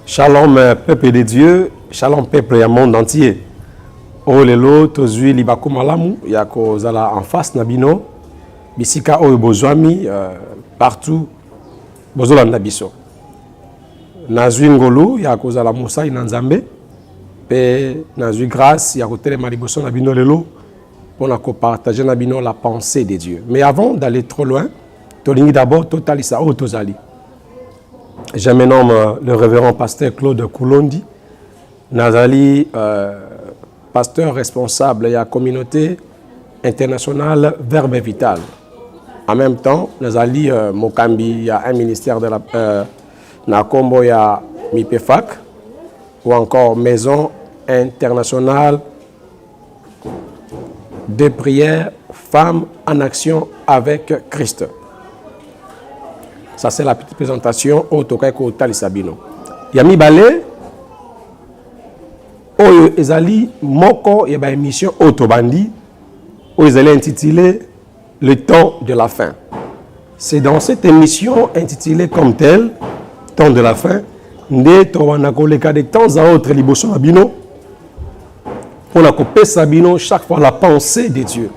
Shalom, peuple de Dieu. Shalom, peuple du monde entier. Oh lelo, tozui libaku malamu, yako zala en face nabino. Bisika oyo bozwami partout. Bozola nabiso. Nazui ngolu, yako zala musai nanzambe. Pe nazui grâce, yako telema liboso nabino lelo. Pour partager nabino la pensée de Dieu. Mais avant d'aller trop loin, tolingi d'abord totalisa o tozali. Je me nomme le révérend pasteur Claude Koulondi. Nazali, pasteur responsable de la communauté internationale Verbe Vital. En même temps, Nazali Mokambi, il y a un ministère de la Nakombo, il y a MIPEFAC, ou encore Maison internationale de prière Femmes en action avec Christ. Ça, c'est la petite présentation au Tokaiko Talisabino. Yami Balé, Oyo Ezali, Moko, il y a une émission Autobandi, où ils allaient intituler Le temps de la fin. C'est dans cette émission intitulée comme telle, Temps de la fin, Nde Towanako de temps à autre, Liboso Abino, pour la couper Sabino, chaque fois la pensée de Dieu.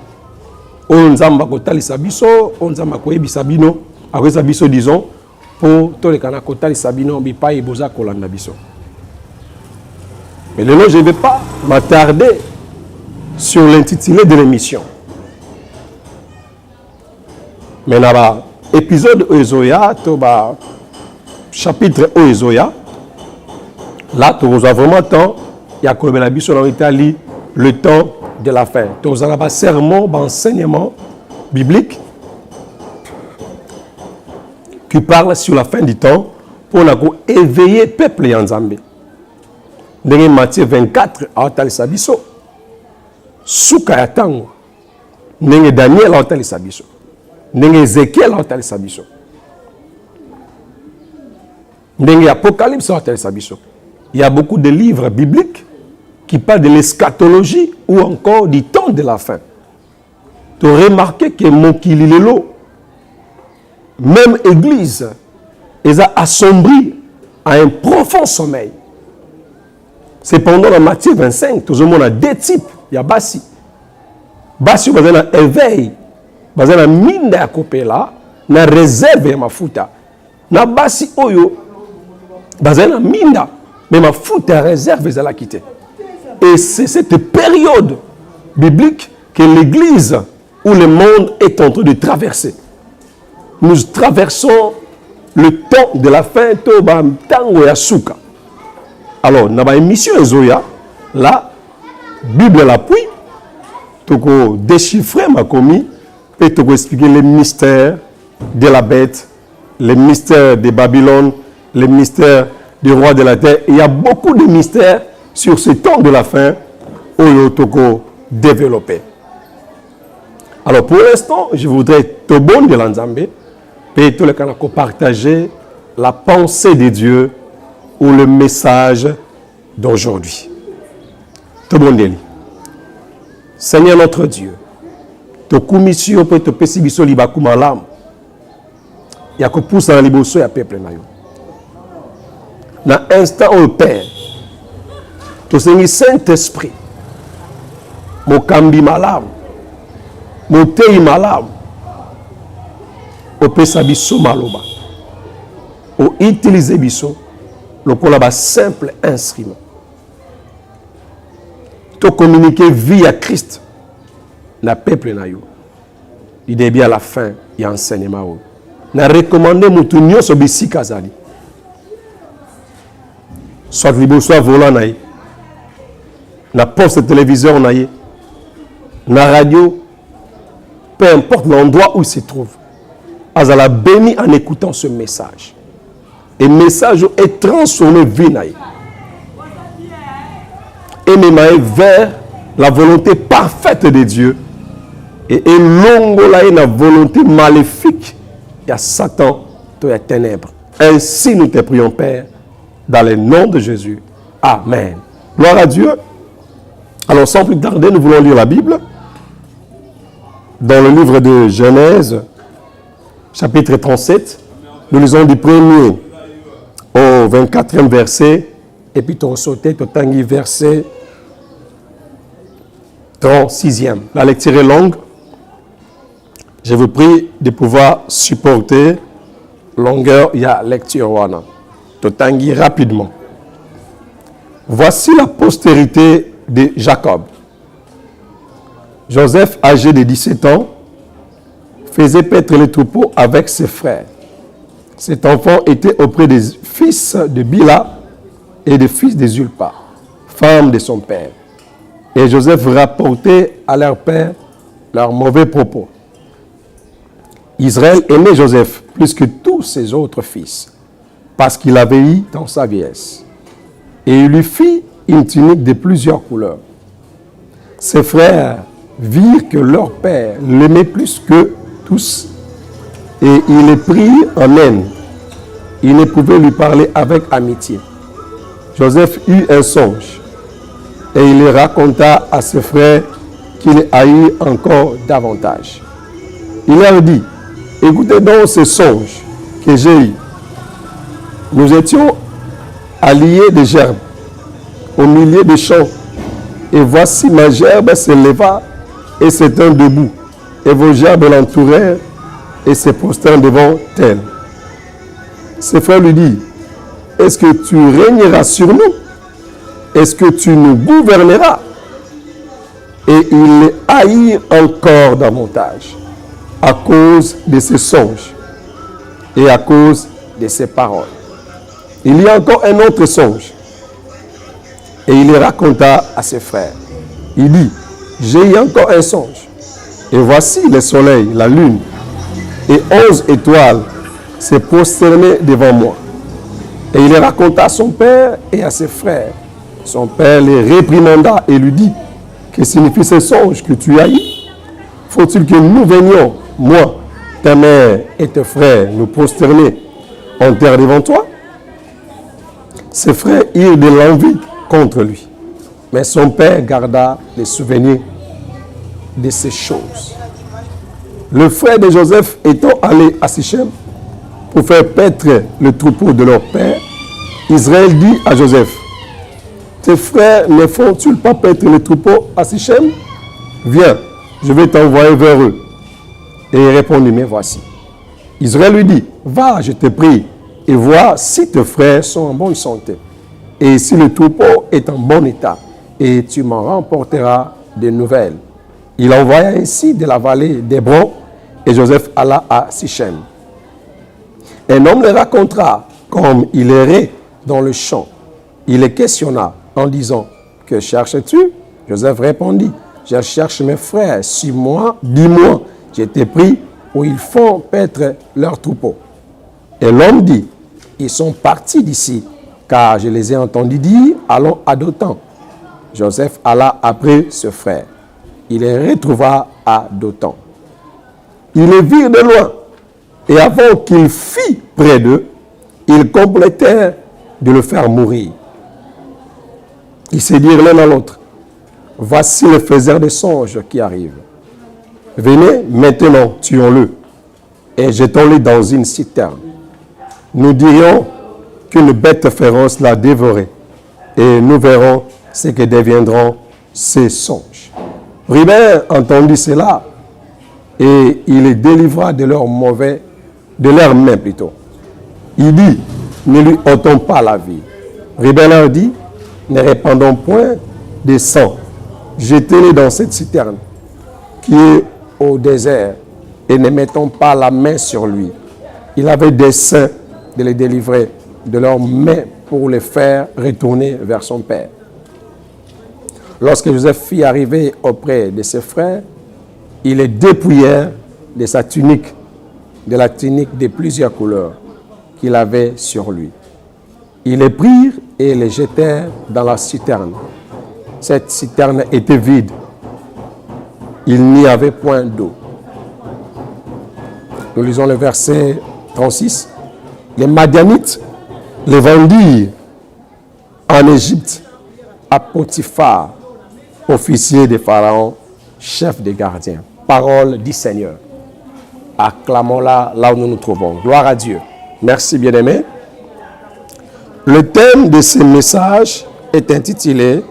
On zamba ko Talisabiso, on zamba ko Ebisabino. Après ça, disons, pour tous les canaux côté Sabino, mais pas Iboza Kolanda Biso. Mais là, je ne vais pas m'attarder sur l'intitulé de l'émission. Mais là, épisode Oezoya, chapitre Oezoya, là, tu as vraiment temps, il y a comme la Biso en Italie, le temps de la fin. Tu as un sermon, un enseignement biblique qui parle sur la fin du temps pour éveiller le peuple Yanzambe. Dans Matthieu 24, à Otalisabiso, Souka Yatango, dans Daniel à Otalisabiso, dans Ézéchiel à Otalisabiso, dans Apocalypse à Otalisabiso. Il y a beaucoup de livres bibliques qui parlent de l'eschatologie ou encore du temps de la fin. Tu as remarqué que Mokililelo, même Église, ils ont assombri à un profond sommeil. Cependant, dans Matthieu 25, tout le monde a deux types. Il y a Bassi. Bassi, il y a un éveil. Il y a un mine de Kopela, il y a une réserve de Mafuta. Na Bassi, il y a un mine, mais Mafuta réserve de la quitter. Et c'est cette période biblique que l'Église où le monde est en train de traverser. Nous traversons le temps de la fin, Tango Yasuka. Alors, dans l'émission Ezoya, la Bible l'appuie, tu peux déchiffrer ma commis, et tu peux expliquer les mystères de la bête, les mystères de Babylone, les mystères du roi de la terre. Il y a beaucoup de mystères sur ce temps de la fin où tu peux développer. Alors, pour l'instant, je voudrais te bon de l'Anzambé. Et tous les cas, partager la pensée de Dieu ou le message d'aujourd'hui. Tout le monde. Seigneur notre Dieu, te commission pour te pessibiso libaku malam. Il y a que pousse dans liboso ya peuple na yo. Dans instant au Père, te Seigneur Saint-Esprit, mo kambi malam, mo tei malam. Au pesa biso maloba, au utiliser biso, le kolaba simple instrument. To communiquer via Christ, na peuple na yo. Il est bien à la fin, il y a enseignement. Na recommandé moutounio so bisi kazali. Soit libo, soit volant na ye. Na poste téléviseur na ye. Na radio, peu importe l'endroit où il se trouve. Azala béni en écoutant ce message. Et le message est transformé vinaï. Et même vers la volonté parfaite de Dieu. Et l'ongolaï la volonté maléfique. Il y a Satan, il y a ténèbres. Ainsi nous te prions, Père, dans le nom de Jésus. Amen. Gloire à Dieu. Alors sans plus tarder, nous voulons lire la Bible. Dans le livre de Genèse, chapitre 37, nous lisons du 1er au 24e verset, et puis tu sauté, tu tangi verset 36e. La lecture est longue. Je vous prie de pouvoir supporter longueur, il y a lecture wana. Tu tangi rapidement. Voici la postérité de Jacob. Joseph, âgé de 17 ans, faisait paître les troupeaux avec ses frères. Cet enfant était auprès des fils de Bila et des fils de Zulpa, femme de son père. Et Joseph rapportait à leur père leurs mauvais propos. Israël aimait Joseph plus que tous ses autres fils, parce qu'il avait eu dans sa vieillesse. Et il lui fit une tunique de plusieurs couleurs. Ses frères virent que leur père l'aimait plus que tous, et ils le prirent en haine. Ils ne pouvaient lui parler avec amitié. Joseph eut un songe, et il le raconta à ses frères qu'il haït encore davantage. Il leur dit, écoutez donc ce songe que j'ai eu. Nous étions alliés de gerbes au milieu des champs, et voici ma gerbe se leva et se tint debout, et vos gerbes l'entourèrent et se prostèrent devant elle. Ses frères lui disent, est-ce que tu régneras sur nous? Est-ce que tu nous gouverneras? Et il les haït encore davantage à cause de ses songes et à cause de ses paroles. Il y a encore un autre songe. Et il le raconta à ses frères. Il dit, j'ai eu encore un songe. Et voici le soleil, la lune et 11 étoiles se prosternaient devant moi. Et il le raconta à son père et à ses frères. Son père les réprimanda et lui dit, que signifie ce songe que tu as eu? Faut-il que nous venions, moi, ta mère et tes frères, nous prosterner en terre devant toi? Ses frères eurent de l'envie contre lui. Mais son père garda les souvenirs de ces choses. Le frère de Joseph étant allé à Sichem pour faire paître le troupeau de leur père, Israël dit à Joseph, tes frères ne font-ils pas paître le troupeau à Sichem? Viens, je vais t'envoyer vers eux. Et il répondit, mais voici. Israël lui dit, va, je te prie, et vois si tes frères sont en bonne santé, et si le troupeau est en bon état, et tu m'en remporteras des nouvelles. Il envoya ainsi de la vallée d'Hébron, et Joseph alla à Sichem. Un homme le racontera comme il errait dans le champ. Il le questionna en disant, que cherches-tu? Joseph répondit, je cherche mes frères, suis-moi, dis-moi, j'ai été pris où ils font paître leur troupeau. Et l'homme dit, ils sont partis d'ici, car je les ai entendus dire, allons à Dothan. Joseph alla après ce frère. Il les retrouva à Dothan. Ils les virent de loin, et avant qu'il fît près d'eux, ils complétèrent de le faire mourir. Ils se dirent l'un à l'autre, voici le faiseur des songes qui arrive. Venez maintenant, tuons-le, et jetons-le dans une citerne. Nous dirions qu'une bête féroce l'a dévoré, et nous verrons ce que deviendront ces songes. Ruben entendit cela, et il les délivra de leurs mains plutôt. Il dit, ne lui ôtons pas la vie. Ruben leur dit, ne répandons point de sang, jetez-les dans cette citerne qui est au désert, et ne mettons pas la main sur lui. Il avait dessein de les délivrer de leurs mains pour les faire retourner vers son père. Lorsque Joseph fit arriver auprès de ses frères, ils les dépouillèrent de sa tunique, de la tunique de plusieurs couleurs qu'il avait sur lui. Ils les prirent et les jetèrent dans la citerne. Cette citerne était vide. Il n'y avait point d'eau. Nous lisons le verset 36. Les Madianites les vendirent en Égypte à Potiphar, officier de Pharaon, chef des gardiens. Parole du Seigneur. Acclamons-la là où nous nous trouvons. Gloire à Dieu. Merci, bien-aimés. Le thème de ce message est intitulé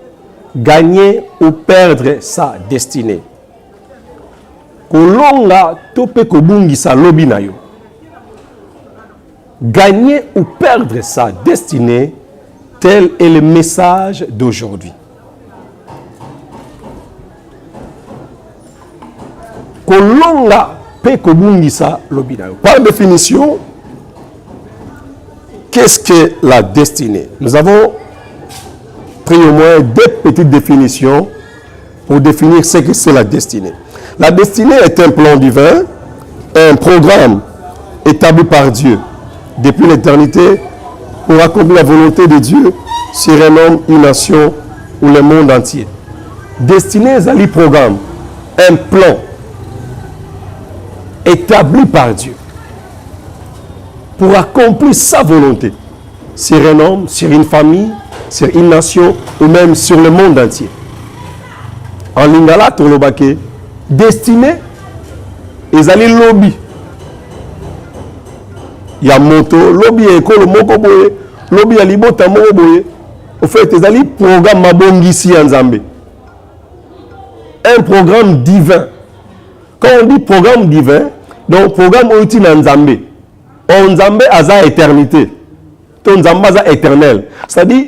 « Gagner ou perdre sa destinée ». Kolonga tope kobungisa lobi na yo. Gagner ou perdre sa destinée, tel est le message d'aujourd'hui. Kolonga pe kobungisa lobi na yo. Par définition, qu'est-ce que la destinée? Nous avons pris au moins deux petites définitions pour définir ce que c'est la destinée. La destinée est un plan divin, un programme établi par Dieu depuis l'éternité pour accomplir la volonté de Dieu sur un homme, une nation ou le monde entier. Destinée est un programme, un plan établi par Dieu pour accomplir sa volonté sur un homme, sur une famille, sur une nation ou même sur le monde entier. En lingala tolobake, destinée ezali lobby. Ya moto, lobby ya ekolo moko boye, lobby ya libota moko boye. Au fait, ezali programme mabongisi ya Nzambe. Un programme divin. Quand on dit programme divin, donc programme outil na Nzambe. On Nzambe aza éternité. Ton Nzambe aza éternel. C'est-à-dire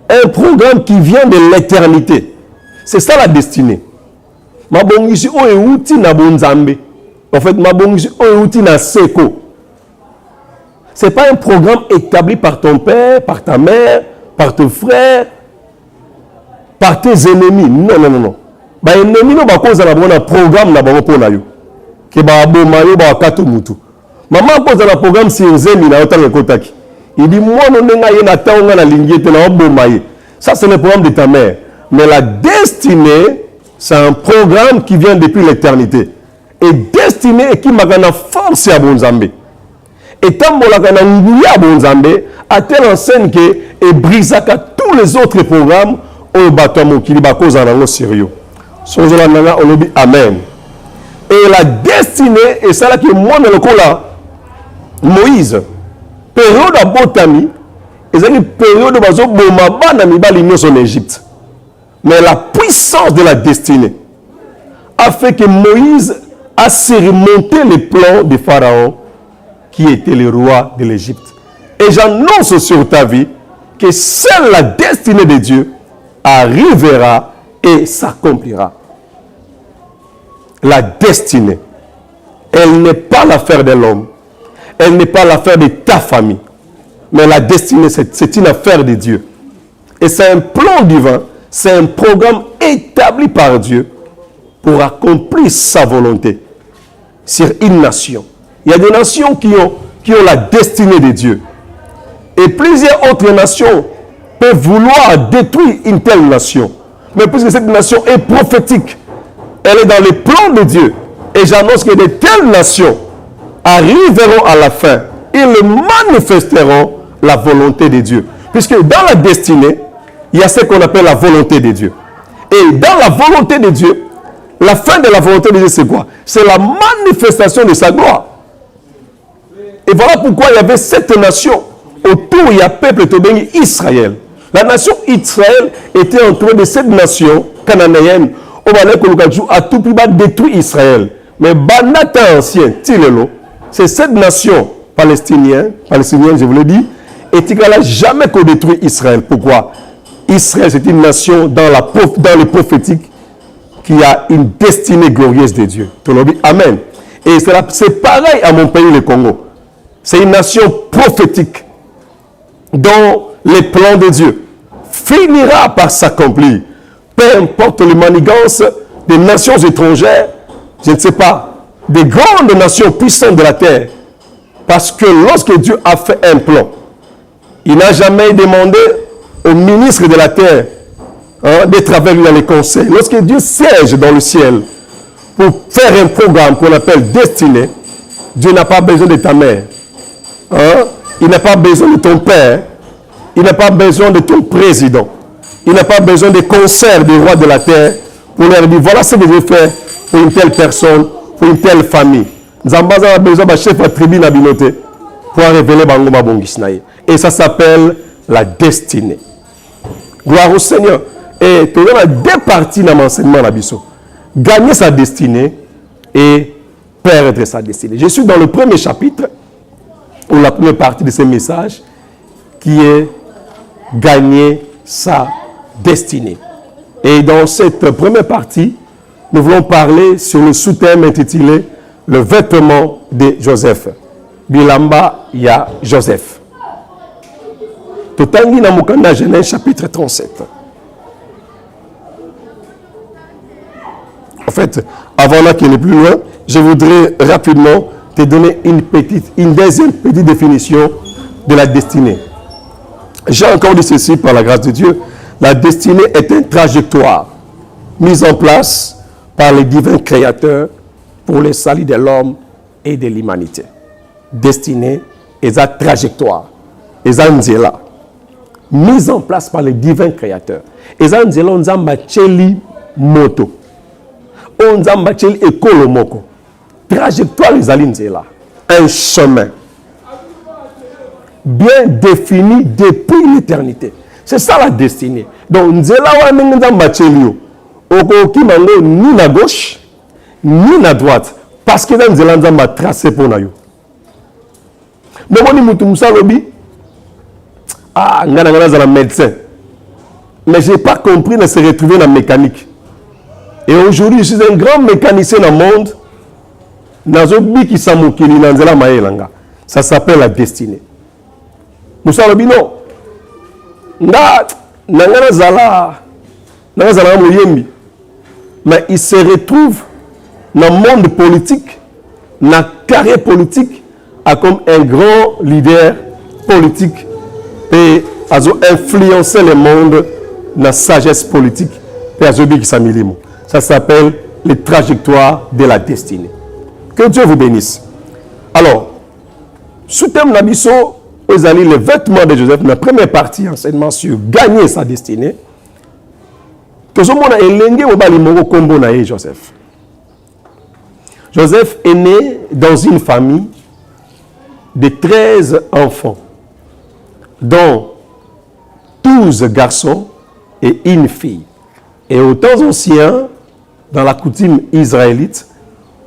un programme qui vient de l'éternité. C'est ça la destinée. Mabongisi oye outil na bonzambe. En fait, mabongisi oye outil na seko. Ce n'est pas un programme établi par ton père, par ta mère, par tes frères, par tes ennemis. Non, non, non, non. Ba ennemis no ba koza na bona programme na bango pona yo. Ke ba boma yo ba kato mutu. Maman koza na programme si nzemi na otanga kotaki. Il dit moi non nga ye na taonga na lingiete na oboma ye. Ça c'est le programme de ta mère. Mais la destinée, c'est un programme qui vient depuis l'éternité. Et destinée qui m'a gagné force à Bonzambe. Et tant que la à Bonzambe, à telle enseigne que et brise tous les autres programmes au bâtiment qui va cause en sérieux. Amen. Et la destinée, et c'est là que moi, dans le cas là, Moïse, période à Botami, et c'est une période où Bomaba en Égypte. Mais la puissance de la destinée a fait que Moïse a surmonté les plans de Pharaon qui était le roi de l'Égypte. Et j'annonce sur ta vie que seule la destinée de Dieu arrivera et s'accomplira. La destinée, elle n'est pas l'affaire de l'homme, elle n'est pas l'affaire de ta famille, mais la destinée, c'est une affaire de Dieu. Et c'est un plan divin. C'est un programme établi par Dieu pour accomplir sa volonté sur une nation. Il y a des nations qui ont la destinée de Dieu. Et plusieurs autres nations peuvent vouloir détruire une telle nation. Mais puisque cette nation est prophétique, elle est dans les plans de Dieu. Et j'annonce que de telles nations arriveront à la fin. Ils manifesteront la volonté de Dieu. Puisque dans la destinée, il y a ce qu'on appelle la volonté de Dieu. Et dans la volonté de Dieu, la fin de la volonté de Dieu, c'est quoi? C'est la manifestation de sa gloire. Et voilà pourquoi il y avait cette nation. Autour, il y a peuple Tobéni Israël. La nation Israël était entourée de cette nation cananéenne. A tout prix détruit Israël. Mais Banata ancien, c'est cette nation palestinienne, je vous l'ai dit, et qui n'a jamais détruit Israël. Pourquoi? Israël, c'est une nation dans les prophétiques qui a une destinée glorieuse de Dieu. Amen. Et c'est pareil à mon pays, le Congo. C'est une nation prophétique dont les plans de Dieu finira par s'accomplir. Peu importe les manigances des nations étrangères, je ne sais pas, des grandes nations puissantes de la terre. Parce que lorsque Dieu a fait un plan, il n'a jamais demandé au ministre de la terre d'être avec lui dans les conseils. Lorsque Dieu siège dans le ciel pour faire un programme qu'on appelle destinée, Dieu n'a pas besoin de ta mère. Il n'a pas besoin de ton père. Il n'a pas besoin de ton président. Il n'a pas besoin des conseils des rois de la terre pour leur dire voilà ce que je vais faire pour une telle personne, pour une telle famille. Nous avons besoin d'un chef de tribu pour révéler Bangoma Bongisnaï. Et ça s'appelle la destinée. Gloire au Seigneur. Et tu as deux parties dans l'enseignement d'Abisso. Gagner sa destinée et perdre sa destinée. Je suis dans le premier chapitre, ou la première partie de ce message, qui est gagner sa destinée. Et dans cette première partie, nous voulons parler sur le sous-thème intitulé « Le vêtement de Joseph ». Bilamba ya Joseph. Totangi na mukanda Genèse chapitre 37. En fait, avant qu'il n'est plus loin, je voudrais rapidement te donner une deuxième petite définition de la destinée. J'ai encore dit ceci par la grâce de Dieu. La destinée est une trajectoire mise en place par les divins créateurs pour le salut de l'homme et de l'humanité. Destinée est la trajectoire. Et ça là. Mise en place par les divins créateurs. Et ça là, on a cheli moto. On a cheli école moko. Trajectoire les là. Un chemin bien défini depuis l'éternité. C'est ça la destinée. Donc, nzela wa nza mbachelio. Oko kimango ni na gauche, ni na droite. Parce que nzela nza mba tracé pour na yo. Nomoni mutu musalobi. Ah, ngana za la médecin. Mais je n'ai pas compris de se retrouver dans la mécanique. Et aujourd'hui, je suis un grand mécanicien dans le monde. Nazobi ki samukili na nzela maelanga. Ça s'appelle la destinée. Musalobi non. Mais il se retrouve dans le monde politique, dans la carrière politique, comme un grand leader politique et a influencé le monde dans la sagesse politique. Ça s'appelle les trajectoires de la destinée. Que Dieu vous bénisse. Alors, sous thème Nabiso, vous allez les vêtements de Joseph, la première partie, enseignement sur gagner sa destinée. Joseph. Joseph est né dans une famille de 13 enfants, dont 12 garçons et une fille. Et aux temps anciens, dans la coutume israélite,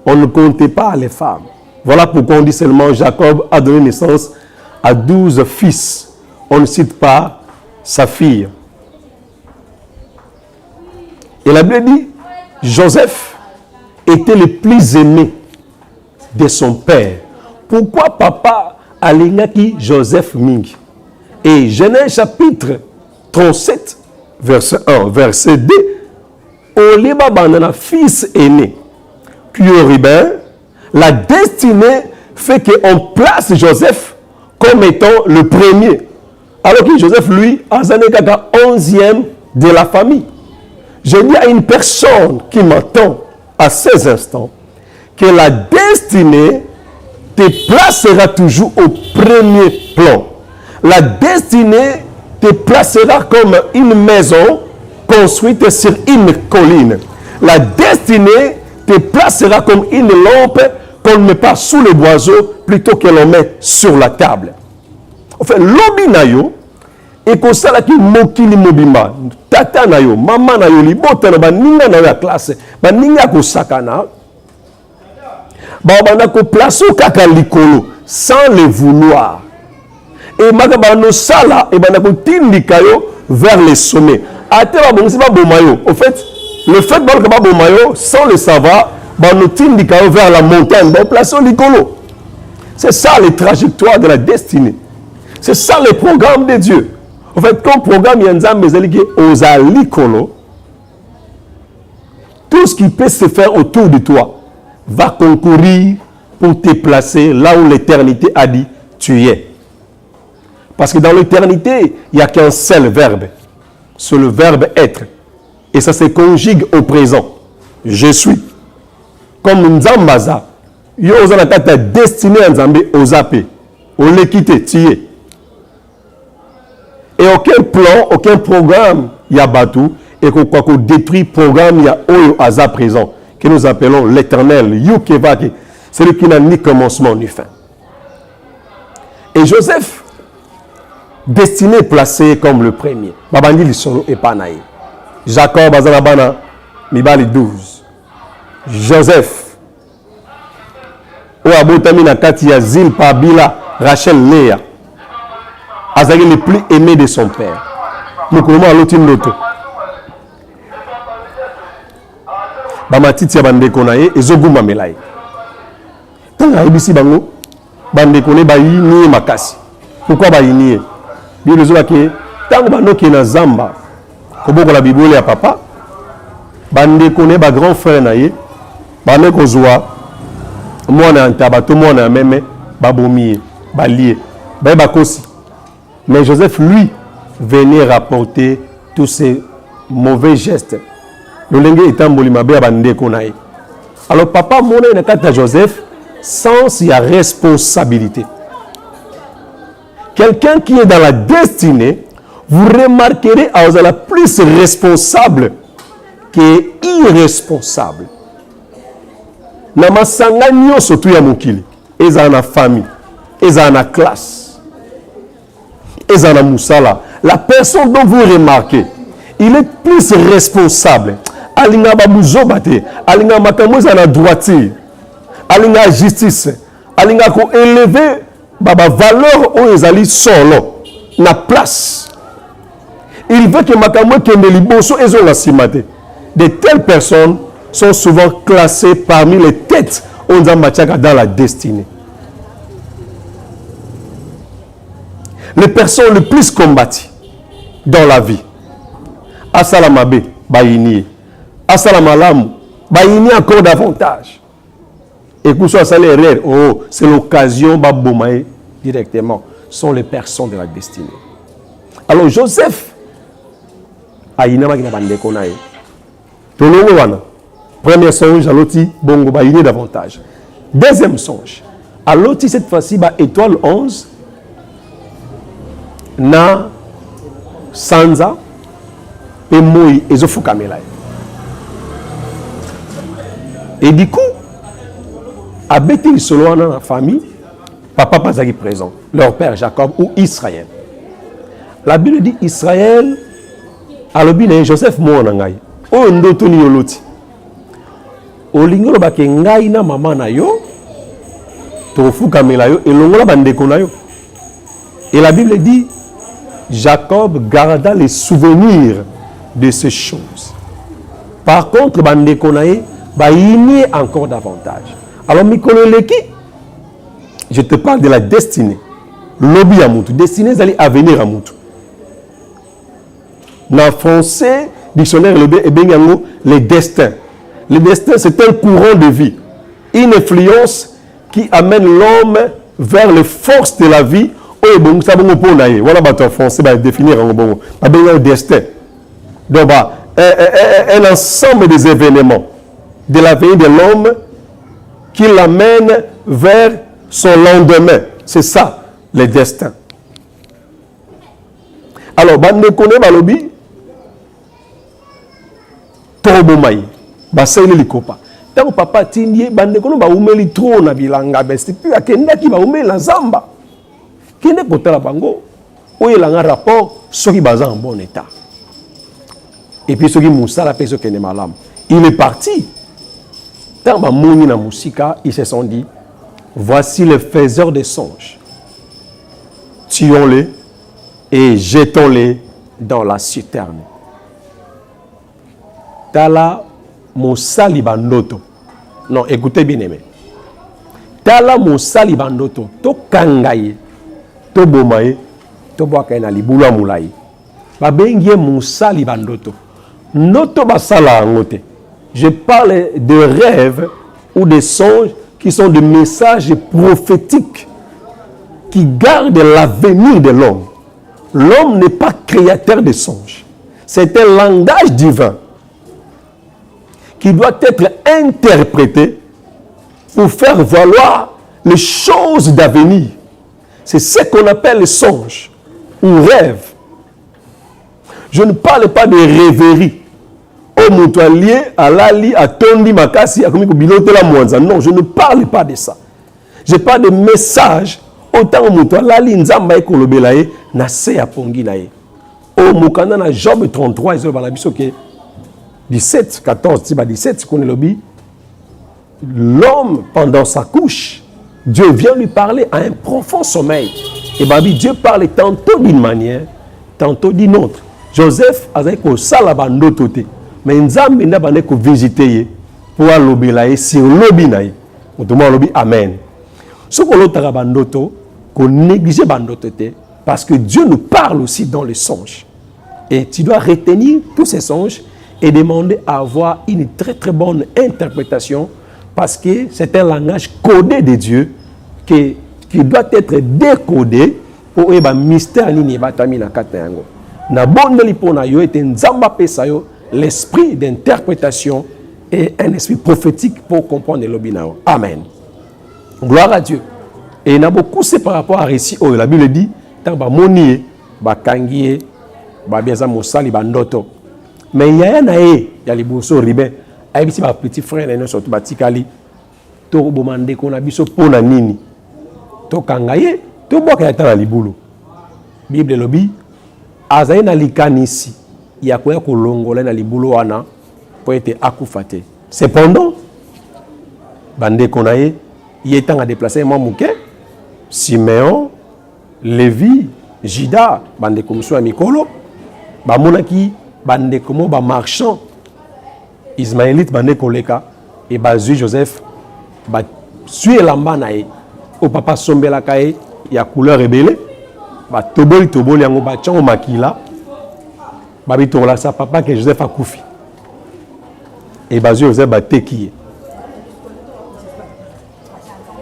on ne comptait pas les femmes. Voilà pourquoi on dit seulement Jacob a donné naissance à 12 fils. On ne cite pas sa fille. Et la Bible dit, Joseph était le plus aimé de son père. Pourquoi papa a l'ingaki Joseph Mingi? Et Genèse chapitre 37, verset 1, verset 2, Oliba Banana, fils aîné, puis au Ribin, la destinée fait qu'on place Joseph comme étant le premier. Alors que Joseph, lui, a 11e de la famille. Je dis à une personne qui m'entend à ces instants que la destinée te placera toujours au premier plan. La destinée te placera comme une maison construite sur une colline. La destinée te placera comme une lampe qu'on ne met pas sous le boiseau plutôt que l'on met sur la table. En fait, l'obi na yo, et qu'on sala ki mokili mobimba, tata na yo, maman na yo, libota na baninga na yo a classe, baninga ko sakana, bana ko place kaka likolo, sans le vouloir. Et maka no sala, et bana ko tindika yo vers le sommet. Ate ba bongi ba bomayo. En fait, le fait de ba bomayo, sans le savoir, bana tindika yo vers la montagne, ba place likolo. C'est ça les trajectoires de la destinée. C'est ça le programme de Dieu. En fait, comme programme Yanzam Ozalikolo, tout ce qui peut se faire autour de toi va concourir pour te placer là où l'éternité a dit tu es. Parce que dans l'éternité, il n'y a qu'un seul verbe. C'est le verbe être. Et ça se conjugue au présent. Je suis. Comme Nzambaza. Yo ozana ta destinée à Nzambe ozape. On l'équité, tu es. Et aucun plan, aucun programme, il y a Batou, et qu'on détruit le programme, il y a Oyo Aza présent, que nous appelons l'éternel, Yukevake, celui qui n'a ni commencement ni fin. Et Joseph destiné placé comme le premier. Babandi Lissolo et Panaï. Jacob Azanabana, Mibali 12. Joseph. Ouabotami Nakati Yazil Pabila, Rachel Léa. Azali le plus aimé de son père. Nous commençons à l'autre note. Bamatiti Bandeko Naye, Ezoguma Melaye. Tant à Ibisi Bango, Bandeko Ne Bayini Makasi. Pourquoi Bayini? Bien les autres qui tant bando qui na Zamba, Koboko la Bible ya papa, Bandeko Ne ba grand frère Naye, Bandeko Zoa, moi na Antabato, moi na Meme, Babomi, Balie, Bakosi. Mais Joseph, lui, venait rapporter tous ces mauvais gestes. Le lingue étant bolimabé à Bandeko Naye. Alors papa monnaie na kata Joseph, sans y a responsabilité. Quelqu'un qui est dans la destinée, vous remarquerez à la plus responsable qu'irresponsable. Namasanga nyoso tu ya mokili, eza na famille, eza na classe, eza na musala. La personne dont vous remarquez, il est plus responsable. Alinga babuzobate, alinga makambo eza na droiture, alinga justice, alinga ko élever baba valeur o ezali solo na place. Il veut que makambo kende liboso ezo na simate. De telles personnes sont souvent classées parmi les têtes dans la destinée. Les personnes les plus combattues dans la vie. Asalamabe, Bayini. Asalamalamu, Bayini encore davantage. Et que soit salaire, oh, c'est l'occasion Babomae directement. Sont les personnes de la destinée. Alors Joseph, Aïnama qui n'a pas de déconnaï. Premier songe, à l'autre, bongo, Bayini davantage. Deuxième songe, à l'autre, cette fois-ci, étoile 11, na Sanza, et Moï, et Zofukamela. Et du coup, à Bethel solo dans la famille, papa pas présent, leur père Jacob ou Israël. La Bible dit Israël, à l'objet Joseph Mouanangaï, o ndotoni yoloti. O lingolo ba ke ngai na mama na yo, tofu kamela yo, et longola bandeko na yo. Et la Bible dit, Jacob garda les souvenirs de ces choses. Par contre, bandeko na ye, bah, il y a encore davantage. Alors, Mikololeki, je te parle de la destinée. Lobby à Moutou. Destinée, c'est à venir à Moutou. Dans le français, dictionnaire, les destins. Le destin, c'est un courant de vie. Une influence qui amène l'homme vers les forces de la vie. Voilà, en français, définir un destin. Donc, un ensemble des événements de la vie de l'homme qui l'amène vers son lendemain. C'est ça, le destin. Alors, bande connaît balobi Torobomai, Basaïle Likopa. Tant papa tindie, bande connaît ba umeli trop na bilanga besti, puis akenda ki ba umeli la zamba. Kende kotala bango, oye la rapport, soki baza en bon état. Et puis soki moussa la personne qui est malade. Il est parti. Dans ma mouni na musika, ils se sont dit, voici les faiseurs des songes. Tuons-les et jetons-les dans la citerne. Tala mosali bandoto. Non, écoutez bien aimé. Tala mosali bandoto. To kangaye. To bomaye. To boakaye na libula mulaye. Babengie mosali bandoto. Noto basala angote. Je parle de rêves ou de songes qui sont des messages prophétiques qui gardent l'avenir de l'homme. L'homme n'est pas créateur de songes. C'est un langage divin qui doit être interprété pour faire valoir les choses d'avenir. C'est ce qu'on appelle les songes ou rêves. Je ne parle pas de rêverie. Non, je ne parle pas de ça. Je parle de messages autant muto lali nzamba ekolobela ye na se ya pongi na ye. O mukanda na Job 33 ezo bana biso ke 17 14 tiba 17 connaît lobby. L'homme pendant sa couche, Dieu vient lui parler à un profond sommeil. Et Babi, Dieu parle tantôt d'une manière, tantôt d'une autre. Joseph a dit que ça là bandoto te. Mais Nzambe n'a pas ko visiter pour lobela ye sur lobi na ye. Autrement lobi amen. Ce que l'autre bandoto qu'on néglige bandoto te parce que Dieu nous parle aussi dans les songes. Et tu dois retenir tous ces songes et demander à avoir une très très bonne interprétation parce que c'est un langage codé de Dieu qui doit être décodé pour un mystère nini batami na kata yango. Na bondeli pona yo ete nzamba pesa yo l'esprit d'interprétation et un esprit prophétique pour comprendre l'obinao. Amen. Gloire à Dieu. Et il y a beaucoup c'est par rapport à récit où la Bible dit tant ba moni ba kangie ba biaza mosali ba ndoto. Mais il y a un aé, il y a les bourseaux ribé. Aïe bisi ba petit frère na surtout ba tikali. To bomande ko na biso pona nini. To kangaye, to boka ya tala libulu. Bible lobi azaye na likanisi ya koya kolongola na libulu wana po ete akufate. Cependant bande konaye yetanga déplacer moi muke Siméon, Lévi, Jida, bande komso ya mikolo ba monaki bande komo ba marchand Ismaélite bande koleka et bazu Joseph ba suye lamba na ye au papa sombela kaye ya couleur rebelle ba toboli yango ba tchango makila ba bitola sa papa que Joseph a koufi et bazu Joseph ba tekiye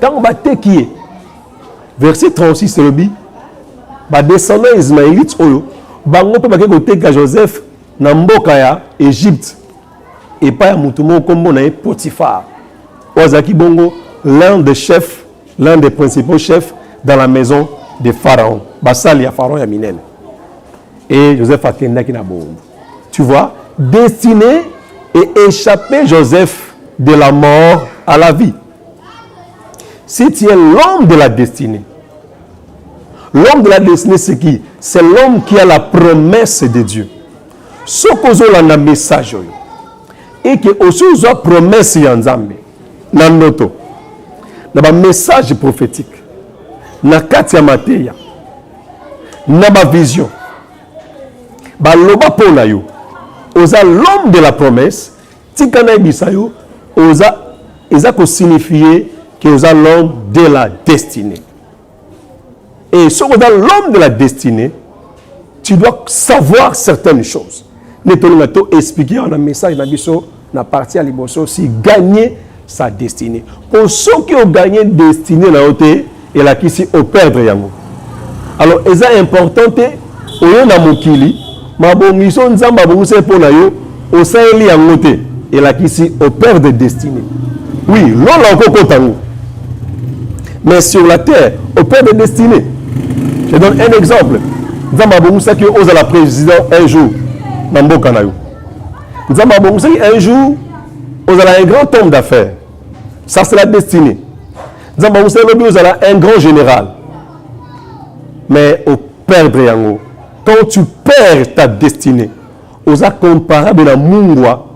tant ba tekiye verset 36 le bi ba descendant Ismaélite oyo bango pe ba ke koteka Joseph na mboka ya Égypte et pas ya mutumo kombo na Potiphar ozaki bongo l'un des principaux chefs dans la maison de Pharaon. Basali ya Pharaon ya minene. Et Joseph a kendaki na bombe. Tu vois, destiné et échapper Joseph de la mort à la vie. Si tu es l'homme de la destinée, l'homme de la destinée c'est qui? C'est l'homme qui a la promesse de Dieu. Ce qu'on a un message et que aussi on a promesse ya Nzambe. Na noto. Na ba message prophétique. Na kati ya mateya. Na ba vision. Ba loba pona yo. Oza l'homme de la promesse. Tikana ibisa yo. Oza ko signifier que oza l'homme de la destinée. Et si on a l'homme de la destinée, tu dois savoir certaines choses. Ne te expliquer en un message na biso na partie à liboso si gagner sa destinée. Pour ceux qui ont gagné destinée na oté et la qui si au perdre yango. Alors c'est important que oyo na mokili mabongiso nzamba bongise pona yo o saeli yango te et la qui si au perdre destinée. Oui, l'on encore tango. Mais sur la terre, au perdre destinée. Je donne un exemple. Nzamba bongisa ki oza la président un jour na mboka na yo. Nzamba bongisa un jour vous avez un grand homme d'affaires. Ça, c'est la destinée. Vous avez un grand général. Mais au perdre yango, quand tu perds ta destinée, vous avez comparable à Mungwa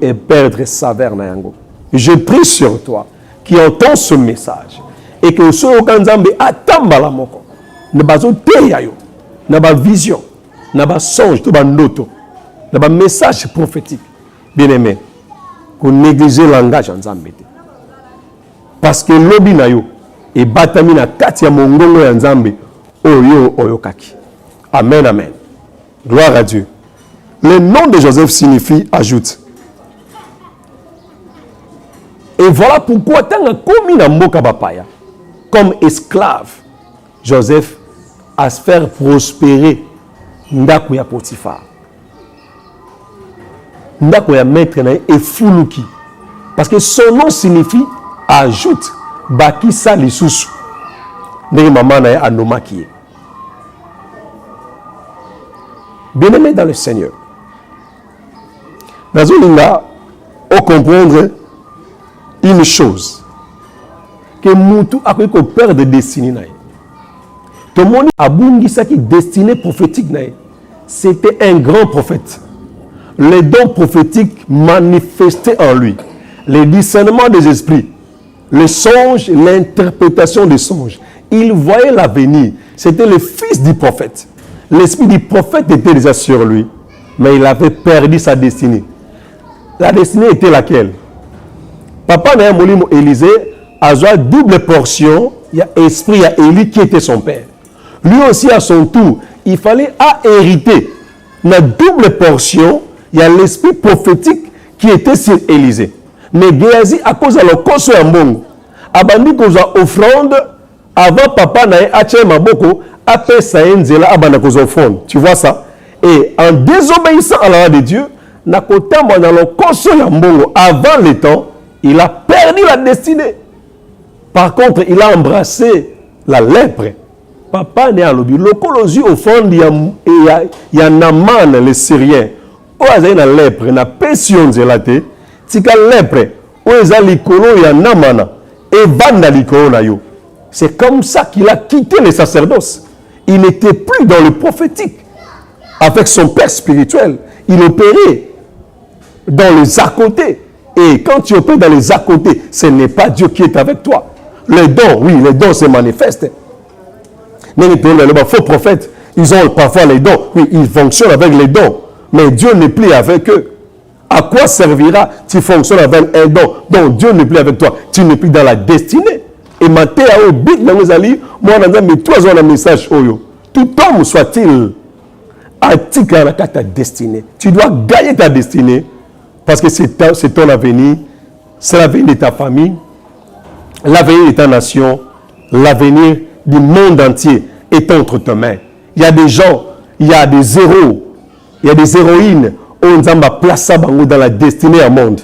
et perdre sa verna yango. Je prie sur toi qui entend ce message et que ce Nzambe atamba la moko. Ne bazo teyayo, na ba vision, na ba songe, to ba noto, na ba message prophétique. Bien-aimé. Qu'on néglige le langage en Nzambe. Parce que lobi na yo et batami na kati ya mongongo ya Nzambe oyo oyokaki. Amen, amen. Gloire à Dieu. Le nom de Joseph signifie ajoute. Et voilà pourquoi tant que na mboka bapaya comme esclave Joseph a se faire prospérer ndako ya Potiphar. Ndako ya maître na et fuluki parce que son nom signifie ajoute bakisa lisusu ndenge maman na anomaki. Bien-aimé dans le Seigneur, dans une là on comprendre une chose que mutu a que perdre destinée na Tomoni abungisa qui destiné prophétique. C'était un grand prophète. Les dons prophétiques manifestaient en lui. Les discernements des esprits, les songes, l'interprétation des songes. Il voyait l'avenir. C'était le fils du prophète. L'esprit du prophète était déjà sur lui, mais il avait perdu sa destinée. La destinée était laquelle? Papa n'a molimo Élisée a joué double portion. Il y a esprit, il y a Élie qui était son père. Lui aussi à son tour, il fallait hériter. La double portion, il y a l'esprit prophétique qui était sur Élisée. Mais Géasi, à cause de l'okoso ya mbongo, abandi kozwa offrande avant papa na ache maboko apesa enzela abanda kozwa offrande. Tu vois ça? Et en désobéissant à la loi de Dieu, na kotamba na l'okoso ya mbongo avant le temps, il a perdu la destinée. Par contre, il a embrassé la lèpre. Papa n'est à l'obi. L'okolozi offrande ya Naman le Syrien. Oazai na lèpre na pession zelate. Tika lèpre, oeza likolo ya namana, et vanda likolo na yo. C'est comme ça qu'il a quitté le sacerdoce. Il n'était plus dans le prophétique. Avec son père spirituel, il opérait dans les à côté. Et quand tu opères dans les à côté, ce n'est pas Dieu qui est avec toi. Les dons, oui, les dons se manifestent. Mais les faux prophètes, ils ont parfois les dons. Oui, ils fonctionnent avec les dons. Mais Dieu n'est plus avec eux. À quoi servira tu fonctionnes avec un don? Donc Dieu n'est plus avec toi. Tu n'es plus dans la destinée. Et Matthieu a dit, moi, on a un message. Tout homme soit-il attique à ta destinée. Tu dois gagner ta destinée parce que c'est ton avenir. C'est l'avenir de ta famille, l'avenir de ta nation, l'avenir du monde entier est entre tes mains. Il y a des gens, il y a des héros, il y a des héroïnes. On a placé dans la destinée à monde.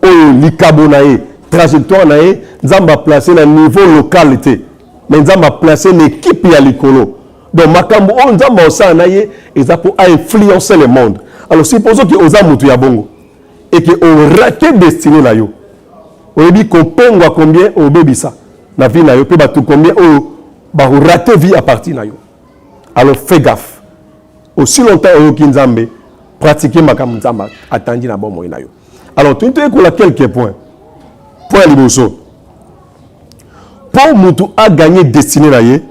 On likabonae, trajectoire nae, nzamba placé dans le niveau localité. Mais nzamba placé une équipe à l'icolo. Donc makambo on nzamba osa nae, ils a pour influencer le monde. Alors supposons que osa mutu ya bongo et que on rate destinée na yo. On dit qu'on pengwa combien au bébisa. Na vie na yo pe batu combien o ba rate vie à partir na yo. Alors fais gaffe. Aussi longtemps au kinzambe pratiquer ma kamuzamba attendi na bon moyen. Alors tu te écoutes quelques points. Point liboso. Pour mutu a gagné destinée na ye.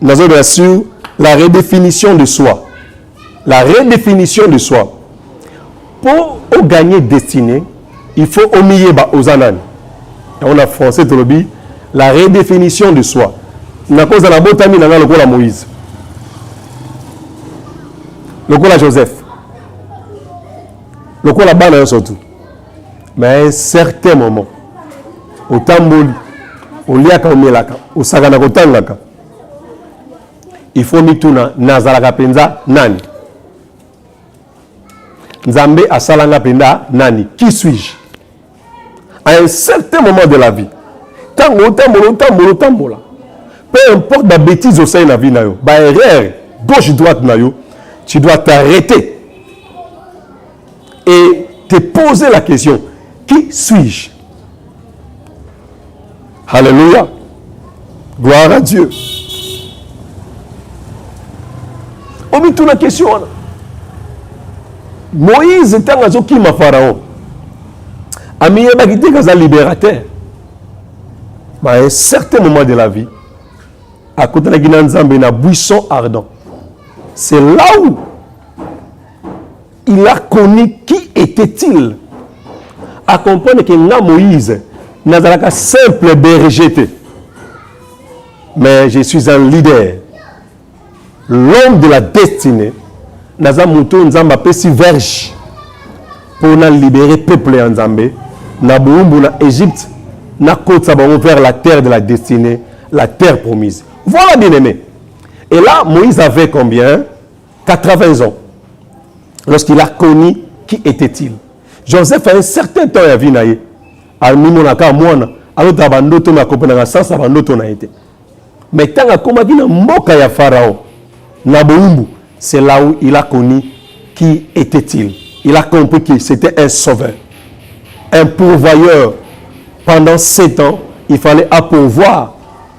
Nous avons bien sûr la redéfinition de soi. La redéfinition de soi. Pour gagner destinée, il faut omier aux ananes. On a français tolobi la redéfinition de soi. Na cause de la botami na le la Moïse. Le coup la Joseph, le coup la banane surtout. Mais à un certain moment, au tamboli, au liaka au melaka, au sagana kotangaka, il faut mituna nazalaka penza nani. Nzambe asalanga penda nani. Qui suis-je? À un certain moment de la vie, tambola, peu importe la bêtise au sein de la vie, ba erreur, gauche droite nayo. Tu dois t'arrêter et te poser la question, qui suis-je? Alléluia. Gloire à Dieu. On met toute la question. Moïse était un qui m'a pharaon. Ami était un libérateur. Mais à un certain moment de la vie, à côté de la Nzambe, un buisson ardent. C'est là où il a connu qui était-il. À comprendre que Moïse n'a pas simple berger. Mais je suis un leader. L'homme de la destinée. N'a pas Nzamba pesi verge pour libérer le peuple en Zambé. N'a pas Égypte. N'a pas vers la terre de la destinée, la terre promise. Voilà bien aimé. Et là, Moïse avait combien? 80 ans. Lorsqu'il a connu qui était-il. Joseph a un certain temps à vivre. Mais tant que Pharaon, c'est là où il a connu qui était-il. Il a compris que c'était un sauveur, un pourvoyeur. Pendant 7 ans, il fallait pourvoir,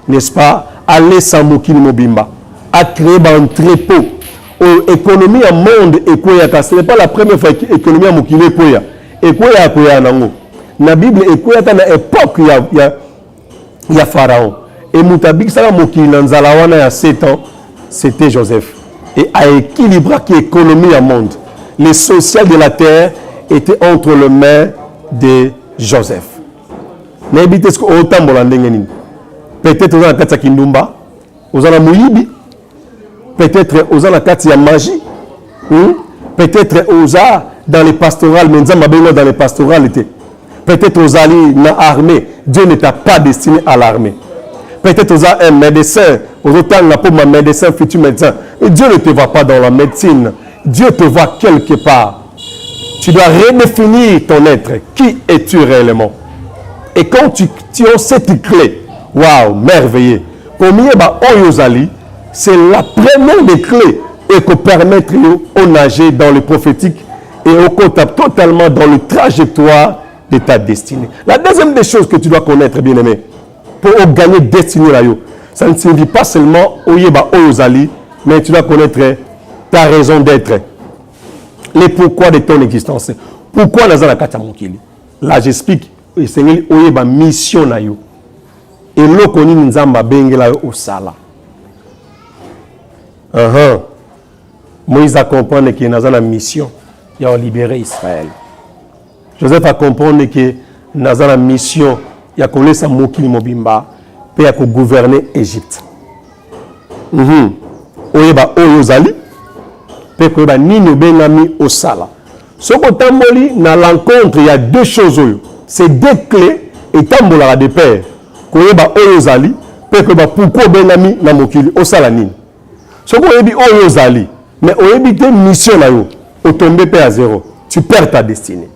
n'est-ce pas, aller sans mokili mobimba, à créer un entrepôt. L'économie en monde et quoi, ce n'est pas la première fois que l'économie en mokili est quoi. Et quoi nango. La Bible est quoi dans l'époque il y a Pharaon. Et Moutabik ça mokili nanzalawana il y a 7 ans, c'était Joseph. Et à équilibrer l'économie en monde. Les social de la terre étaient entre les mains de Joseph. N'habitez ce autant bolandengeni. Peut-être aux Anakatsa Kindumba, aux Anamuyibi, peut-être aux Anakatsa magie, peut-être aux dans les pastorales, mais dans les pastorales, peut-être aux alliés dans l'armée. Dieu ne t'a pas destiné à l'armée. Peut-être aux un médecin, aux autant pour un médecin, futur médecin. Et Dieu ne te voit pas dans la médecine. Dieu te voit quelque part. Tu dois redéfinir ton être. Qui es-tu réellement? Et quand tu as cette clé, waouh, merveilleux. Pour moi, c'est la première des clés et que permettre de nager dans le prophétique et au compte totalement dans le trajectoire de ta destinée. La deuxième des choses que tu dois connaître, bien aimé, pour gagner destinée là, ça ne signifie pas seulement mais tu dois connaître ta raison d'être, les pourquoi de ton existence. Pourquoi nous avons là, j'explique. Et c'est une mission na yo. Et l'eau qu'on nous a bengela au sala. Moïse a compris qu'il y a une mission. Il a libéré Israël. Joseph a compris que nous avons une mission. Il a connu sa mokili mobimba. Puis il a gouverné l'Égypte. Oyeba oyozali. Puis il a nini benami au sala. Ce qu'on t'a moli dans l'encontre, il y a deux choses. C'est deux clés et tambola de père. Koyeba oyozali, pekeba pourquoi benami na mokili osala nini. So ko yebi oyozali, mais oyebi te mission na yo, o tomber pe à zéro. Tu perds ta destinée.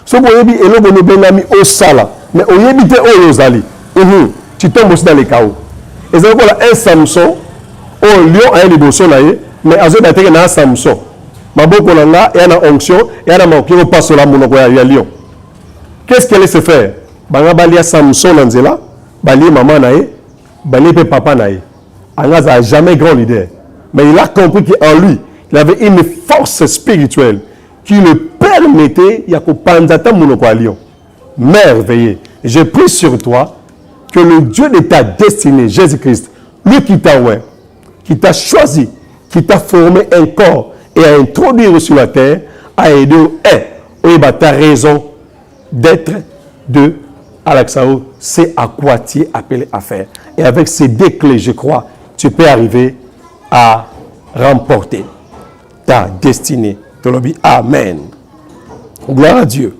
So ko yebi eloko no benami osala, mais oyebi te oyozali. Tu tombes aussi dans les chaos. Et c'est encore un Samson, au lion a liboso na ye, mais azo bateke na Samson. Maboko nanga et na onction, et na mokilo passe la monoko ya lion. Qu'est-ce qu'elle sait faire? Banga balia Samson nanzela, balia maman nae, balia papa nae. Angaz a jamais grand leader. Mais il a compris qu'en lui, il avait une force spirituelle qui le permettait de panzata monoko lion. Merveilleux. Je prie sur toi que le Dieu de ta destinée, Jésus-Christ, lui qui t'a choisi, qui t'a formé un corps et a introduit sur la terre, a aidé ta raison d'être de Alexao, c'est à quoi tu es appelé à faire. Et avec ces deux clés, je crois, tu peux arriver à remporter ta destinée. Amen. Gloire à Dieu.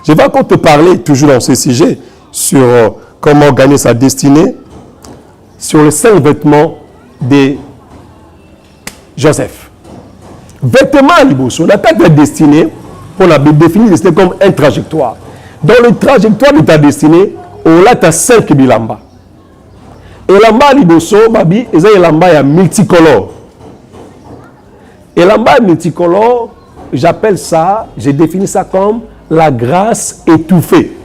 Je vais encore te parler, toujours dans ce sujet, sur comment gagner sa destinée, sur les 5 vêtements de Joseph. Vêtements à Liboso, on attaque la destinée, on a défini comme une trajectoire. Dans le trajectoire de ta destinée, on a ta 5 bilamba. Et lamba liboso, babi, et lamba ya multicolore. Et lamba multicolore, j'appelle ça, j'ai défini ça comme la grâce étouffée.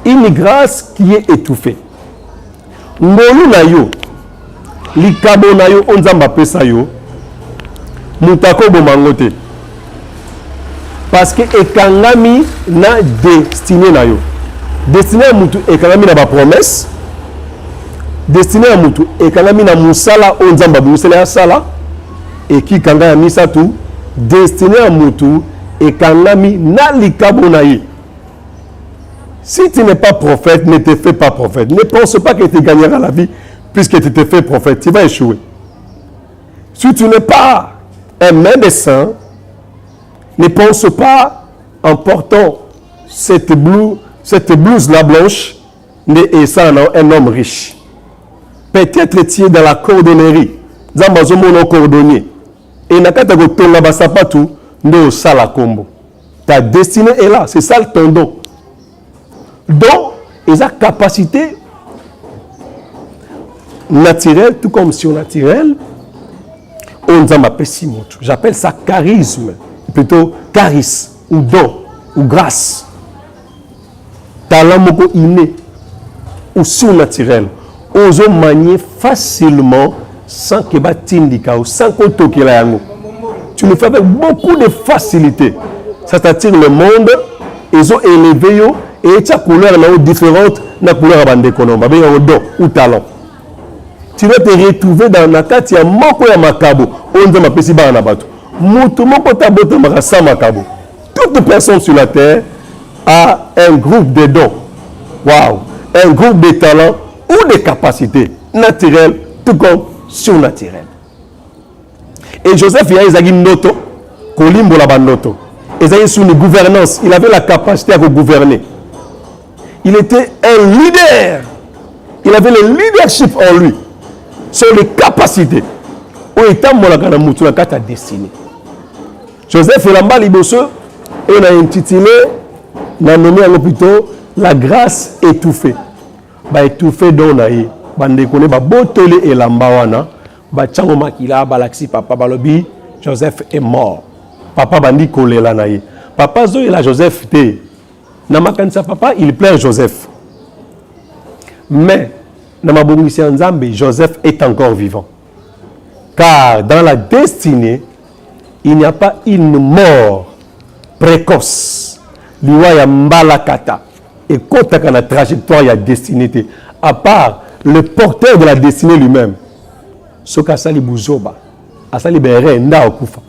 Une grâce qui est étouffée. Ngolu na yo, likabo na yo, onzamba pesa yo, mutako bomangote. Parce que ekangami na destiné na yo. Destiné à mutu ekangami na ba promesse. Destiné à mutu ekangami na musala onzamba musala ya sala et qui kanga ya misatu. Destiné à mutu ekangami na likabo na ye. Si tu n'es pas prophète, ne te fais pas prophète. Ne pense pas que tu gagneras la vie puisque tu te fais prophète. Tu vas échouer. Si tu n'es pas un médecin, ne pense pas en portant cette blouse-là blanche et ça un homme riche. Peut-être tu es dans la cordonnerie. Zambazomo cordonnier. Et nakata go tonga basapatu ndo sala kombo. Ta destinée est là, c'est ça ton don. Donc, ils ont capacité naturelle, tout comme surnaturelle, on m'appelle Simotu. J'appelle ça charisme, plutôt charisme, ou don, ou grâce. Talent moko inné, ou surnaturel. ozo manier facilement sans que batindika ou sans qu'on toque la yango. Tu le fais avec beaucoup de facilité. Ça t'attire le monde, ils ont élevé yo et ta couleur là différente na couleur bande konomba ben au don ou talent. Tu vas te retrouver dans la carte ya moko ya makabo, on va m'appeler ba na bato. Mutu moko tabota makasa makabo. Toute personne sur la terre a un groupe de dons. Waouh, un groupe de talents ou de capacités naturelles tout comme surnaturelles. Et Joseph, il y a une noto, Kolimbo la noto. Il y a une gouvernance, il avait la capacité à gouverner. Il était un leader. Il avait le leadership en lui. Sur les capacités. Où était mon destinée. Joseph Elamba Liboso, il a intitulé, il a nommé à l'hôpital la grâce étouffée. Bah étouffée dans naïe. Bande connaît ba botole Elamba wana. Ba chango makila balaxi papa balobi Joseph est mort. Papa bandi kolela naïe. Papa zo il a Joseph té. Na makanisa papa il plaint Joseph. Mais dans ma bongisi nzambe Joseph est encore vivant. Car dans la destinée il n'y a pas une mort précoce. Liwa ya mbalakata. Et quand tu as la trajectoire, il y a destinée. À part le porteur de la destinée lui-même. Soka sali buzoba. Asali bere nda okufa.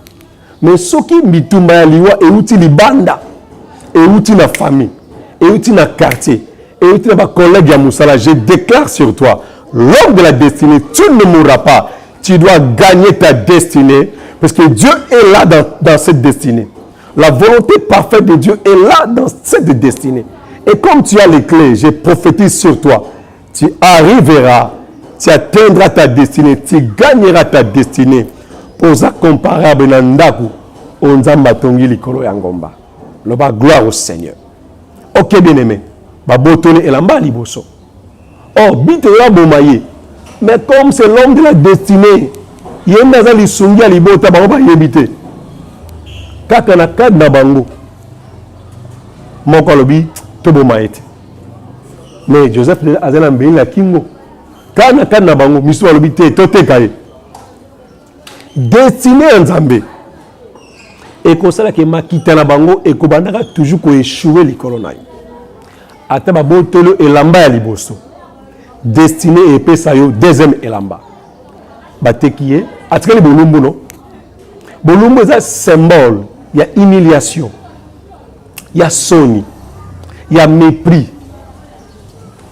Mais soki mitumba ya liwa et outi libanda. Et outi na famille. Et outi na quartier. Et outi na collègue ya musala. Je déclare sur toi. L'homme de la destinée, tu ne mourras pas. Tu dois gagner ta destinée. Parce que Dieu est là dans cette destinée. La volonté parfaite de Dieu est là dans cette destinée. Et comme tu as les clés, je prophétise sur toi. Tu arriveras, tu atteindras ta destinée, tu gagneras ta destinée. Pour ça, comparable nandaku, on zamba tongi likolo yangomba. Loba gloire au Seigneur. Ok, bien aimé. Babotone elamba liboso. Oh, bite la bomaye. Mais comme c'est l'homme de la destinée, il y a un lisungi à libota, baroba yebite. Kaka na kad na bango. Moko lobi tobo maete. Mais Joseph azana mbeli na kingo. Kana kad na bango miso lobi te tote kaye. Destiné nzambe. Et comme ça que makita na bango et ko bandaka toujours ko échouer likolo na yo. Ata ba botolo elamba ya liboso. Destiné et pesa yo deuxième elamba. Batekiye atkeli bolumbu no. Bolumbu est un symbole. Il y a humiliation. Il y a soni. Il y a mépris.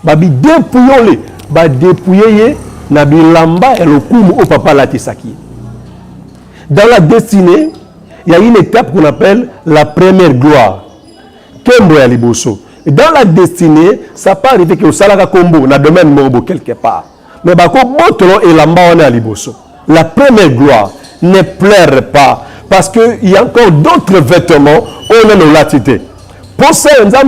Babi dépouillons-les. Ba dépouiller na bilamba et le kumu au papa la tisaki. Dans la destinée, il y a une étape qu'on appelle la première gloire. Kembo ya liboso. Dans la destinée, ça peut arriver que au salaka kombo na domaine morbo quelque part. Mais bako botolo et lamba on a liboso. La première gloire. Ne pleure pas. Parce qu'il y a encore d'autres vêtements, on a nos latitudes. Pour ça, on a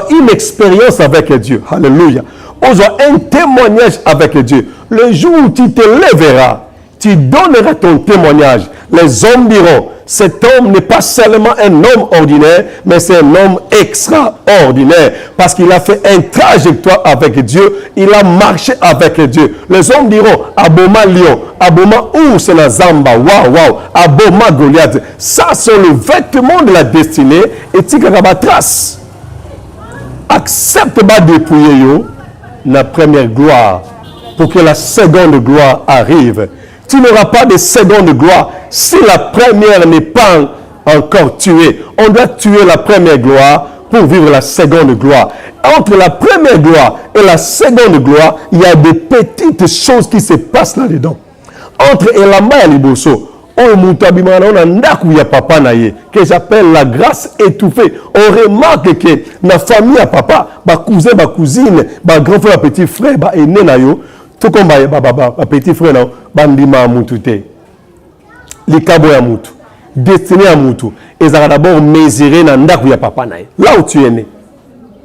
une expérience avec Dieu. Alléluia. On a un témoignage avec Dieu. Le jour où tu te lèveras, tu donneras ton témoignage. Les hommes diront, cet homme n'est pas seulement un homme ordinaire, mais c'est un homme extraordinaire. Parce qu'il a fait un trajectoire avec Dieu. Il a marché avec Dieu. Les hommes diront, Aboma Lion, Aboma ours la Zamba, waouh, waouh, Aboma Goliath. Ça, c'est le vêtement de la destinée. Et tu as trace. Accepte pas de dépouiller la première gloire pour que la seconde gloire arrive. Tu n'auras pas de seconde gloire si la première n'est pas encore tuée. On doit tuer la première gloire pour vivre la seconde gloire. Entre la première gloire et la seconde gloire, il y a des petites choses qui se passent là-dedans. Entre Elamba et Liboso, que j'appelle la grâce étouffée. On remarque que la famille à papa, ma cousin, ma cousine, ma grand frère, ma petit frère, ma aîné na yo, tout comme ma petit frère na bandima mutu te. Likabo ya mutu, destiné à mutu. Et ça va d'abord mesurer na ndaku ya papa na ye. Là où tu es né,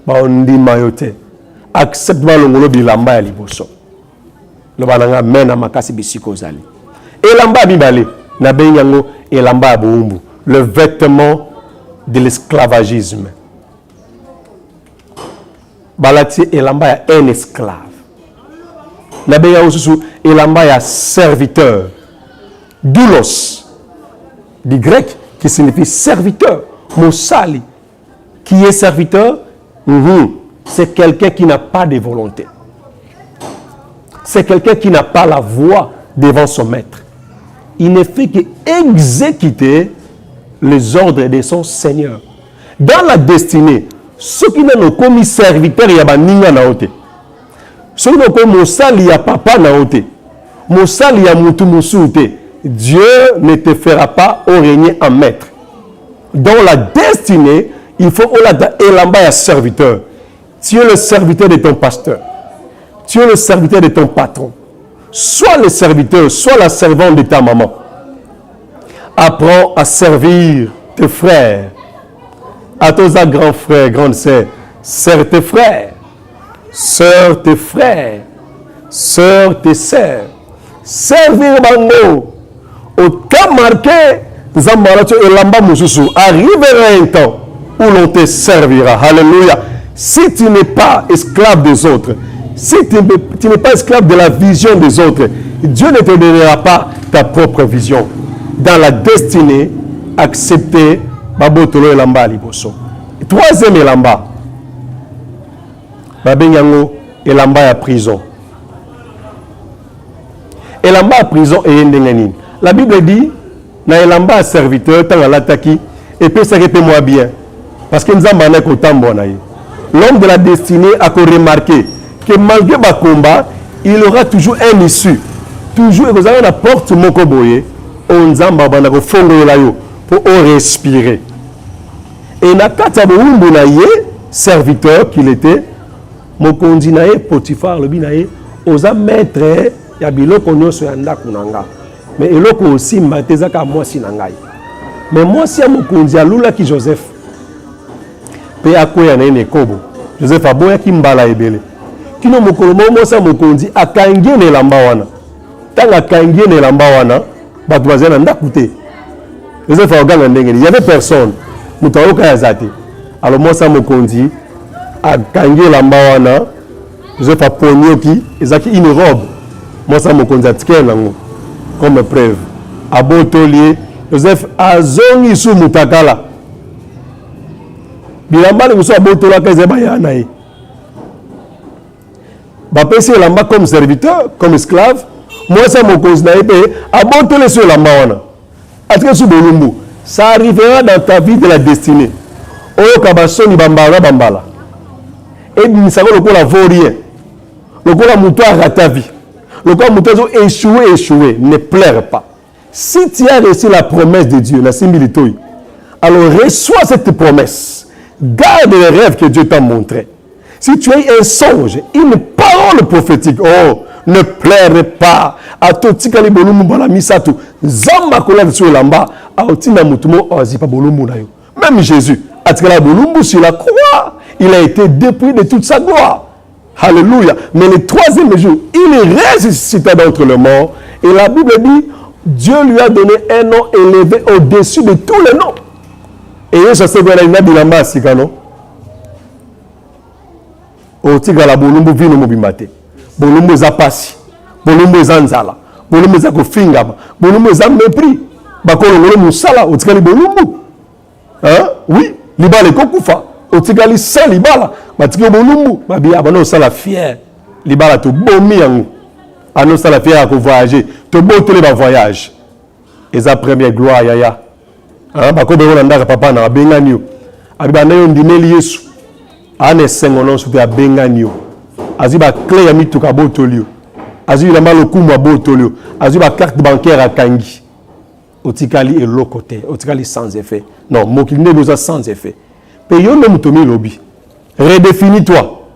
bandima yo te. Accepte ba longolo bilamba ya liboso. Lo bananga mena makasi bisiko zali. Elamba bibale. Le vêtement de l'esclavagisme. Balati Elamba est un esclave. Nabeya osusu elamba ya serviteur. Doulos, du grec, qui signifie serviteur. Mosali, qui est serviteur, c'est quelqu'un qui n'a pas de volonté. C'est quelqu'un qui n'a pas la voix devant son maître. Il ne fait qu'exécuter les ordres de son Seigneur. Dans la destinée, ceux qui n'ont commis serviteur, il y a des ninga naote. Ceux qui n'ont commis mosali, il y a papa naote. Mosali, il y a moutou moussoute. Dieu ne te fera pas régner en maître. Dans la destinée, il faut elamba ya serviteur. Tu es le serviteur de ton pasteur. Tu es le serviteur de ton patron. Sois le serviteur, sois la servante de ta maman. Apprends à servir tes frères. À tous les grands frères, grandes sœurs. Sers tes frères. Sœurs tes frères. Sœurs tes sœurs. Servir bango. Au cas marqué, arrivera un temps où l'on te servira. Alléluia. Si tu n'es pas esclave des autres, si tu n'es pas esclave de la vision des autres, Dieu ne te donnera pas ta propre vision. Dans la destinée, accepter Babotolo Elamba Liboso. Troisième Elamba, Babenyango Elamba à prison. Elamba à prison et Yendenganin. La Bible dit, na elamba serviteur, tant à l'attaquer, et puis ça répète moi bien. Parce que nous avons un temps bon. L'homme de la destinée a remarqué que malgré le combat, il aura toujours un issue. Toujours, vous avez la porte Mokoboye, on zamba banako fongo layo pour respirer. Et na kataboumbu na ye, serviteur qu'il était, Mokondi na ye, Potifar le binaye, osa maître ya biloko nyonso ya ndako nanga. Mais il y a aussi Matezaka moi si nangai. Mais moi si amukunzi alula ki Joseph. Pe akoya na ene kobo. Joseph aboya ki mbala ebele. Kino mokolomo mo sa mukunzi akangi ne lamba wana. Tanga kangi ne lamba wana, batu bazena ndakute. Joseph aganga ndenge. Il y avait personne. Mutaoka yazate. Alors moi sa mukunzi akangi lamba wana. Joseph aponyoki ezaki une robe. Moi sa mukunzi atike nango. Comme preuve. Abotolier, Joseph azongi sous mutakala. Bilamba le muso abotola kazeba yanae. Bapesi lamba comme serviteur, comme esclave. Moi ça mon cause naïbe abotole sur lamba wana. Atke sous bolumbu. Ça arrivera dans ta vie de la destinée. Oyo kabasoni bambala bambala. Et misako lokola vaurien. Lokola muto a ta vie. Le corps mouton échoué, ne pleure pas. Si tu as reçu la promesse de Dieu, la similitude, alors reçois cette promesse. Garde les rêves que Dieu t'a montrés. Si tu as un songe, une parole prophétique, oh, ne pleure pas. A toti kali bolumu bala misatu. Zamba kola sur lamba, a otina mutumo ozipa bolumu na yo. Même Jésus, a tiré bolumu sur la croix, il a été dépouillé de toute sa gloire. Alléluia. Mais le troisième jour, il est ressuscité d'entre les morts. Et la Bible dit, Dieu lui a donné un nom élevé au-dessus de tous les noms. Et ça c'est vrai, il a dit la masse, non? Au tigre la bolumbu vino mobimate. Bolumbu zapasi. Bolumbu zanzala. Bolumbu zakofingama. Bolumbu za mépris. Bakolo ngolo musala au tigre li bolumbu. Hein? Oui, libale kokufa. Au tigre li sans libala. Batiki bolumbu babia bano sala fier libala to bomi yango ano sala fier à voyager to botele ba voyage et sa première gloire yaya hein ba ko be wona ndaka papa na bengani yo abiba na yo ndimeli Yesu ane sengono so te bengani yo aziba clé ya mituka botolio aziba malo kumwa botolio aziba carte bancaire à kangi otikali et lokote otikali sans effet non mokinde besoin sans effet payo no mutomi lobi. Redéfinis-toi.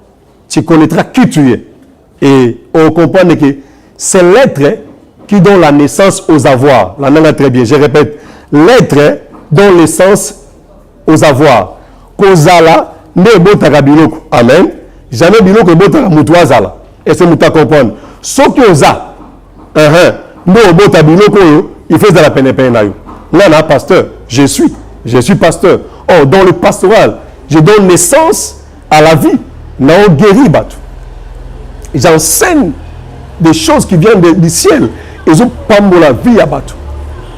Tu connaîtras qui tu es. Et on comprend que c'est l'être qui donne la naissance aux avoirs. La langue très bien. Je répète. L'être donne naissance aux avoirs. Kozala, ne botaka biloko. Amen. Jamais biloko botaka mutuazala. Et c'est muta comprendre. Ce que oza, ne botaka biloko, il fait de la peine na yo. Nana, pasteur. Je suis pasteur. Oh, dans le pastoral, je donne naissance à la vie. Non, guéri, j'enseigne des choses qui viennent du ciel. Ils ont pas la vie à battre.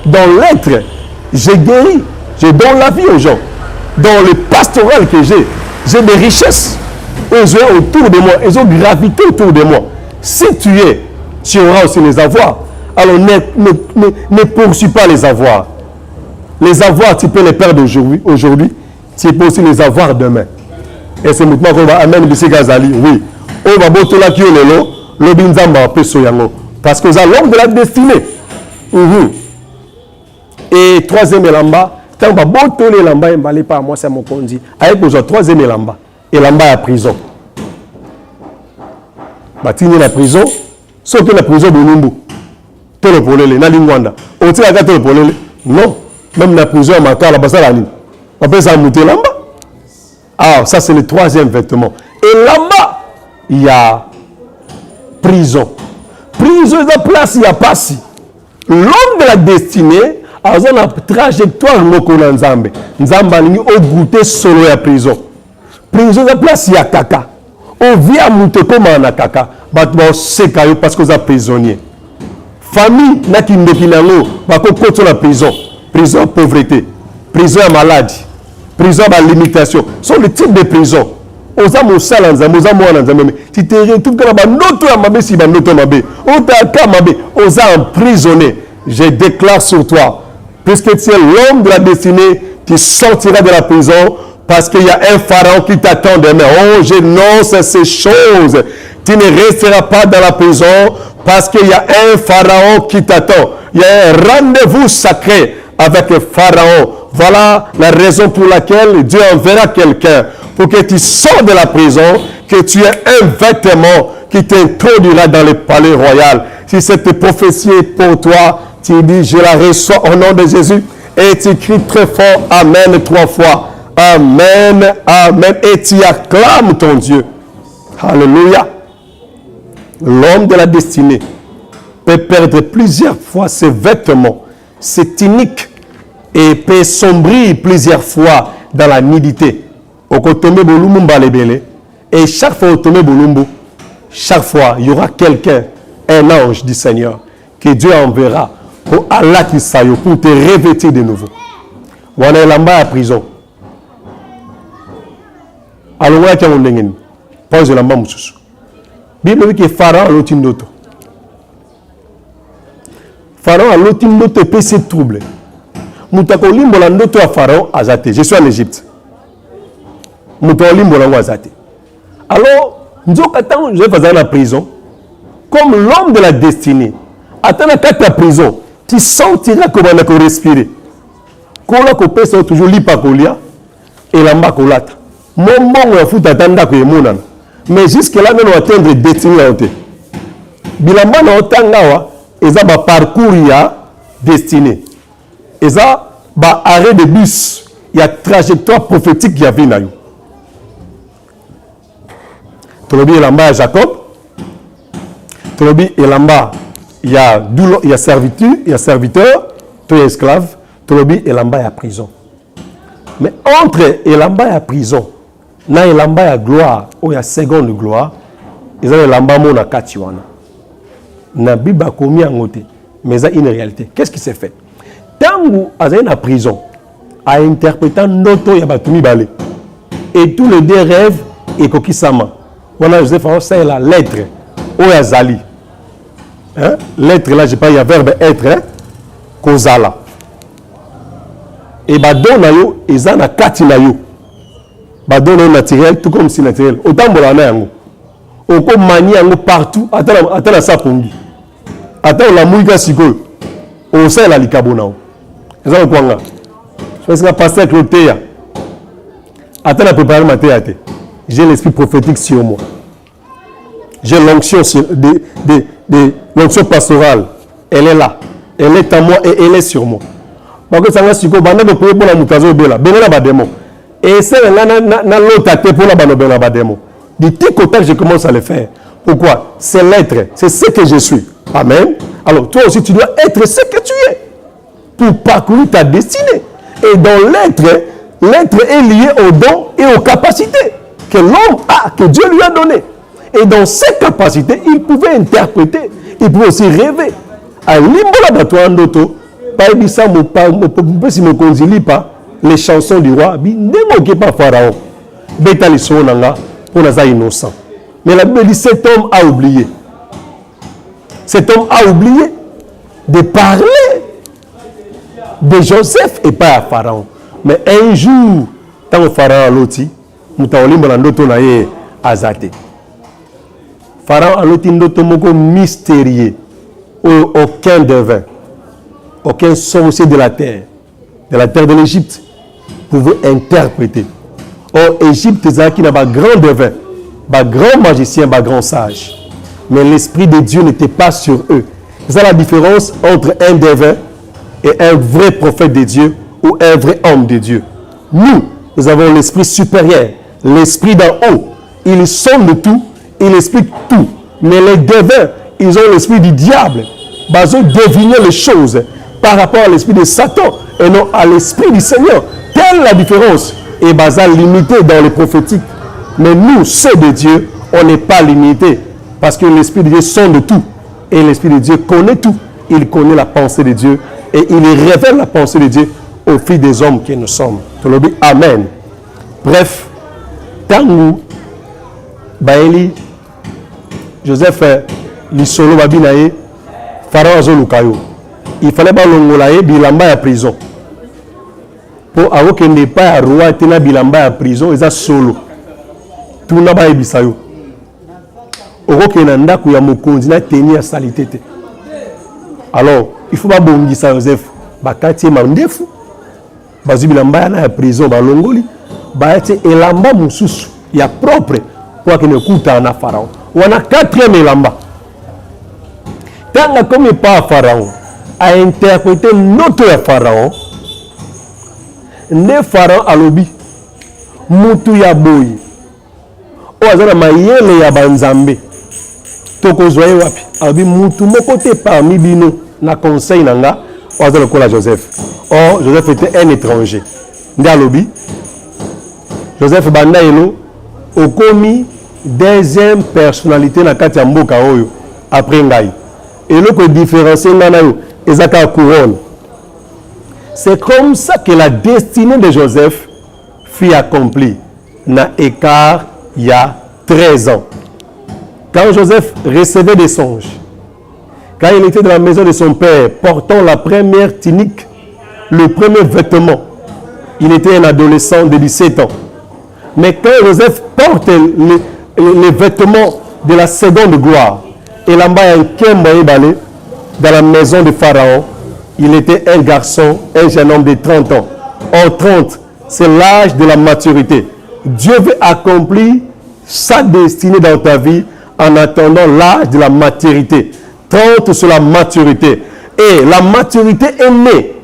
Dans l'être, j'ai guéri, je donne la vie aux gens. Dans le pastoral que j'ai des richesses. Ils ont autour de moi, ils ont gravité autour de moi. Si tu es, tu auras aussi les avoirs. Alors ne poursuis pas les avoirs. Les avoirs, tu peux les perdre aujourd'hui, tu peux aussi les avoir demain. Et c'est maintenant qu'on va amener M. Gazali. Oui. On va botter la qui est le binzamba peu soyango. Parce que vous avez l'homme de la destinée. Et troisième élamba, quand on va botter les lamba, il ne va pas moi, c'est mon condi. Avec besoin troisième élamba. Élamba à prison. Batini la prison, sauf que la prison de Numbu. Tout le polele, na lingwanda. On tire à tout le polele. Non. Même la prison à Makala, la Basalani. On peut s'en monter là-bas. Ah, ça c'est le troisième vêtement. Et là-bas, il y a prison. Prison de place, il y a pas si. L'homme de la destinée a une trajectoire mokona Nzambe. Nzambe a goûté solo à prison. Prison de place, il y a caca. On vient monter comme un caca. C'est parce que vous êtes prisonnier. Famille, n'a qui ne kinango, va qu'on la prison. Prison à pauvreté, prison à maladie, prison à limitation. Ce sont les types de prisons. Aux âmes au salon, aux âmes au salon, si tu es tout comme un autre amabé, si un autre amabé, aux âmes emprisonnés, je déclare sur toi, puisque tu es l'homme de la destinée, tu sortiras de la prison parce qu'il y a un pharaon qui t'attend demain. Oh, j'énonce ces choses. Tu ne resteras pas dans la prison parce qu'il y a un pharaon qui t'attend. Il y a un rendez-vous sacré avec le pharaon. Voilà la raison pour laquelle Dieu enverra quelqu'un pour que tu sors de la prison, que tu aies un vêtement qui t'introduira dans le palais royal. Si cette prophétie est pour toi, tu dis, je la reçois au nom de Jésus, et tu cries très fort, Amen, 3 fois. Amen, Amen, et tu acclames ton Dieu. Alléluia. L'homme de la destinée peut perdre plusieurs fois ses vêtements, ses tuniques, et peut sombrer plusieurs fois dans la nudité. Et chaque fois, chaque fois, il y aura quelqu'un, un ange du Seigneur, que Dieu enverra pour Allah qui s'aille, pour te revêtir de nouveau. On est là-bas à prison. Alors, on est là-bas. Pose là-bas, monsieur. Bible dit que Pharaon a l'autre ndoto. Pharaon a l'autre ndoto peut se troubler. Moutako limbo la ndoto à Pharaon a zaté. Je suis en Égypte. Moutako limbo la a zaté. Alors, nous attendons, je vais faire la prison. Comme l'homme de la destinée. Attends à ta prison. Tu sentiras comment on a respiré. Quand on peut toujours l'hypacolia et la macolata. Mon bon on fout attendre que mon mais jusque-là, nous allons atteindre des destinées. Bilamba na otangawa, ils ont un parcours destiné. Ils ont un arrêt de bus. Il y a une trajectoire prophétique qui a vu. Tolobi elamba à Jacob. Tolobi elamba, il y a servitude, il y a serviteur, tu es esclave. Tolobi elamba à prison. Mais entre elamba et prison, na elamba ya gloire ou ya seconde gloire ils ont elamba mona kati wana na biba komi angote mais ça une réalité. Qu'est-ce qui s'est fait tangu azali na prison a interprétant noto ya batumi balé et tous les deux rêves et kokisama wana Joseph c'est la lettre ou ya zali hein lettre là j'ai pas il y a verbe être hein kozala et badona yo ezana kati na yo badona naturel tout comme si naturel autant bolana yango on peut manier yango partout attends la sapongi attends la mouika siko on sait la likabona ça quoi nga parce que pasteur Clotéa attends la préparer ma théâtre j'ai l'esprit prophétique sur moi j'ai l'onction de l'onction pastorale elle est là elle est à moi et elle est sur moi parce que ça va siko banda de prier pour la mutazo bela benela ba démon. Et c'est là, l'autre pour la banobela bademo. Du tic au temps, je commence à le faire. Pourquoi? C'est l'être, c'est ce que je suis. Amen. Alors toi aussi, tu dois être ce que tu es pour parcourir ta destinée. Et dans l'être est lié aux dons et aux capacités que l'homme a, que Dieu lui a donné. Et dans ses capacités, il pouvait interpréter, il pouvait aussi rêver. À l'imbola batoandoto, pas bisa mo si mo konzili pas les chansons du roi, bi ndemo ke pas pharaon. Beta li sonanga pour naza innocent. Mais la Bible dit cet homme a oublié. Cet homme a oublié de parler de Joseph et pas à Pharaon. Mais un jour, tant que Pharaon a loti, mutaolimbo na ndoto na ye azate. Pharaon a loti ndoto moko mystérieux. Aucun devin, aucun sorcier de la terre de l'Égypte, pouvait interpréter. Or, Égypte, qui n'a pas grand devin, pas grand magicien, pas grand sage. Mais l'Esprit de Dieu n'était pas sur eux. C'est ça la différence entre un devin et un vrai prophète de Dieu ou un vrai homme de Dieu. Nous avons l'Esprit supérieur, l'Esprit d'en haut. Il sonde tout, il explique tout. Mais les devins, ils ont l'esprit du diable. Ils ont deviné les choses par rapport à l'esprit de Satan et non à l'esprit du Seigneur. Telle la différence. Et Baza limité dans les prophétiques. Mais nous, ceux de Dieu, on n'est pas limité. Parce que l'esprit de Dieu sonde tout. Et l'esprit de Dieu connaît tout. Il connaît la pensée de Dieu. Et il révèle la pensée de Dieu aux filles des hommes que nous sommes. Amen. Bref, Tangu, Baeli, Joseph, l'isolo babinaye, Pharaon azolukayo. Il fallait pas l'ongolaye bilamba ya prison. Pour avoir qu'il n'est pas roi tena bilamba ya prison, ils a solo. Tout n'a pas ebisayo. Oko kenanda ku ya mokonzi na teni ya salité. Alors, il faut pas bongisa Joseph. Bakati mandefu. Bazu bilamba na ya prison balongoli. Baati elamba mususu ya propre pour que ne kuta na Pharaon. On a 4e elamba. Tant comme pas Pharaon a interprété notre Pharaon, ne Pharaon a lobi mutu ya boy o azana mayele ya banzambe toko zoye wapi abi mutu moko te parmi bino na conseil nanga o azana kola Joseph. Or Joseph était un étranger. Nda lobi Joseph banda elo okomi deuxième personnalité na kati ya mboka oyo après ngai. Et le différencier nanayo ezaka couronne. C'est comme ça que la destinée de Joseph fut accomplie. Na écart il y a 13 ans. Quand Joseph recevait des songes, quand il était dans la maison de son père, portant la première tunique, le premier vêtement, il était un adolescent de 17 ans. Mais quand Joseph porte les vêtements de la seconde gloire, et là-bas, dans la maison de Pharaon, il était un garçon, un jeune homme de 30 ans. Or, 30, c'est l'âge de la maturité. Dieu veut accomplir sa destinée dans ta vie en attendant l'âge de la maturité. 30, c'est la maturité. Et la maturité est née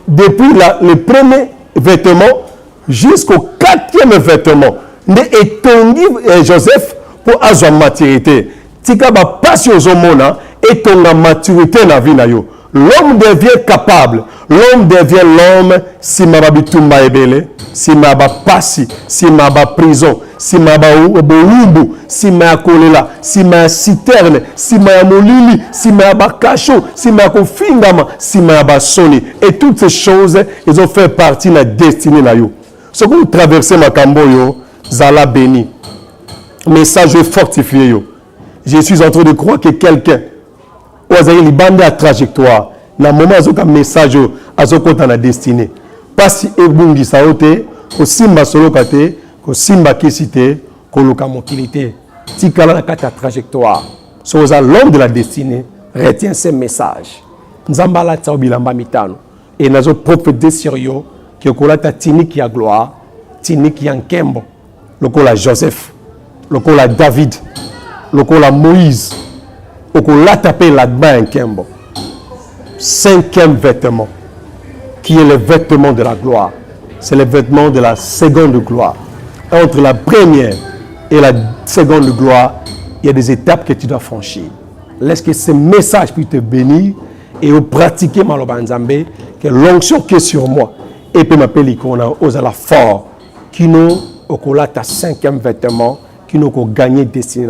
depuis le premier vêtement jusqu'au 4e vêtement. Et Joseph pour avoir la maturité. Tika ba passion zomona et ton maturité na vie na yo. L'homme devient capable. L'homme devient l'homme si ma bitumba ebele, si ma ba pasi, si ma ba prison, si ma ba boumbu, si ma kolela, si ma citerne, si ma molili, si ma ba cacho, si ma kofingama, si ma ba soni. Et toutes ces choses, elles ont fait partie de la destinée na yo. Ce que vous traversez ma kamboyo, zala béni. Message fortifié yo. Je suis en train de croire que quelqu'un ozaï libande à trajectoire na moment azoka message azokota na destinée pasi ebungi saote ko simba solo kate ko simba kisite ko luka mokilité tikala na kata trajectoire so oza l'homme de la destinée retiens ces messages nzambala tsa bilamba mitano et nazo prophétiser sur yo que kolata tiniki ya gloire tiniki ya nkembo lokola Joseph lokola David lokola Moïse, lokola tapé là-dedans un kembo. 5e vêtement, qui est le vêtement de la gloire. C'est le vêtement de la seconde gloire. Entre la première et la seconde gloire, il y a des étapes que tu dois franchir. Laisse que ce message puisse te bénir et au pratiquer Malobanzambe, que l'onction qui est sur moi, et peut m'appeler qu'on a osé la fort, qui nous, lokola ta 5e vêtement, qui nous ont gagné destinée.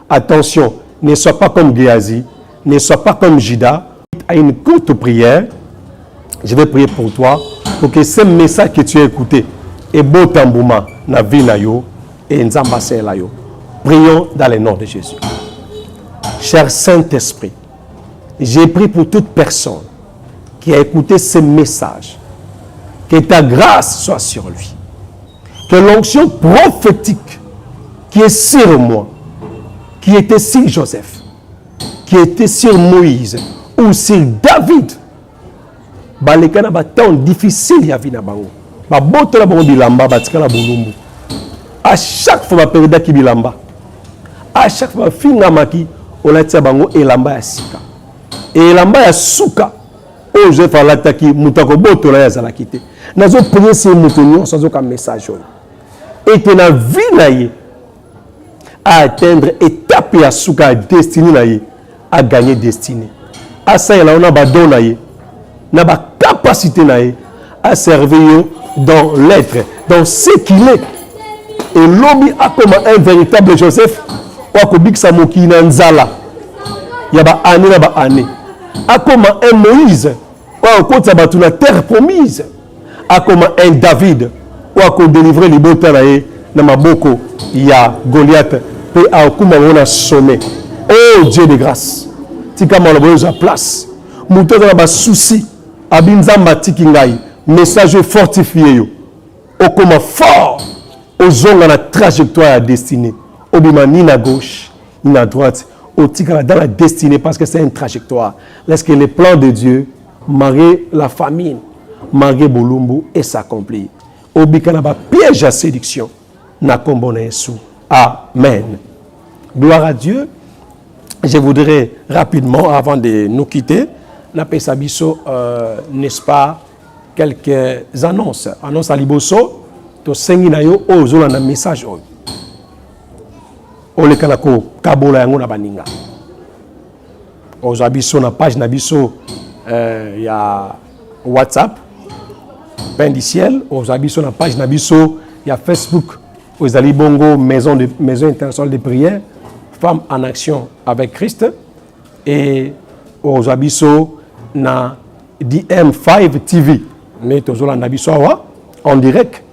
Attention, ne sois pas comme Géasi, ne sois pas comme Jida. À une courte prière, je vais prier pour toi, pour que ce message que tu as écouté est beau tambouma na vie na yo et nzamba la yo. Prions dans le nom de Jésus. Cher Saint-Esprit, j'ai prié pour toute personne qui a écouté ce message. Que ta grâce soit sur lui. Que l'onction prophétique qui est sur moi, qui était sur Joseph, qui était sur Moïse ou sur David, balekana ba temps difficile ya vie na bango. Ba botola bango bilamba batikala bolumbu. À chaque fois ba période ki bilamba. À chaque fois finga maki olatia bango elamba ya sika. Et elamba ya suka o Joseph alataki mutako botola ya zalakite. Nazo prier ces moutons sans aucun message. Et que na vie na ye à atteindre étape ya suka destinée na ye à gagner destinée. À ça il a ba don na ye. Na ba capacité na ye à servir dans l'être, dans ce qu'il est. Et l'homme a comme un véritable Joseph, ou comme Samoki Nanzala. Il y a ba année na ba année. A comme un Moïse, ou comme ça ba la terre promise. A comme un David, ou comme délivrer les botins na maboko ya Goliath, et a comme on a sommet. Oh Dieu de grâce, tika mo la bonne place. Mouto na ba souci. Abinzamba tikingai, message fortifié yo. Okoma fort, ozonga na trajectoire à destinée. Obima ni na gauche, ni na droite. Otikala dans la destinée parce que c'est une trajectoire. Laisse que les plans de Dieu, malgré la famine, malgré Bolumbu, et s'accomplir. Obikana ba piège à séduction. Na kombone sou. Amen. Gloire à Dieu. Je voudrais rapidement, avant de nous quitter, n'appelle ça biso, n'est-ce pas, quelques annonces. Annonce à Liboso, to sengi na yo, o zola na message o. O le kanako, kabola yango na baninga. O zabiso na page na biso, ya WhatsApp, Pain du Ciel. O zabiso na page na biso, ya Facebook, aux Alibongo, Maison internationale de prière, Femmes en action avec Christ. Et aux abisso, na DM5 TV, mais toujours en abisso en direct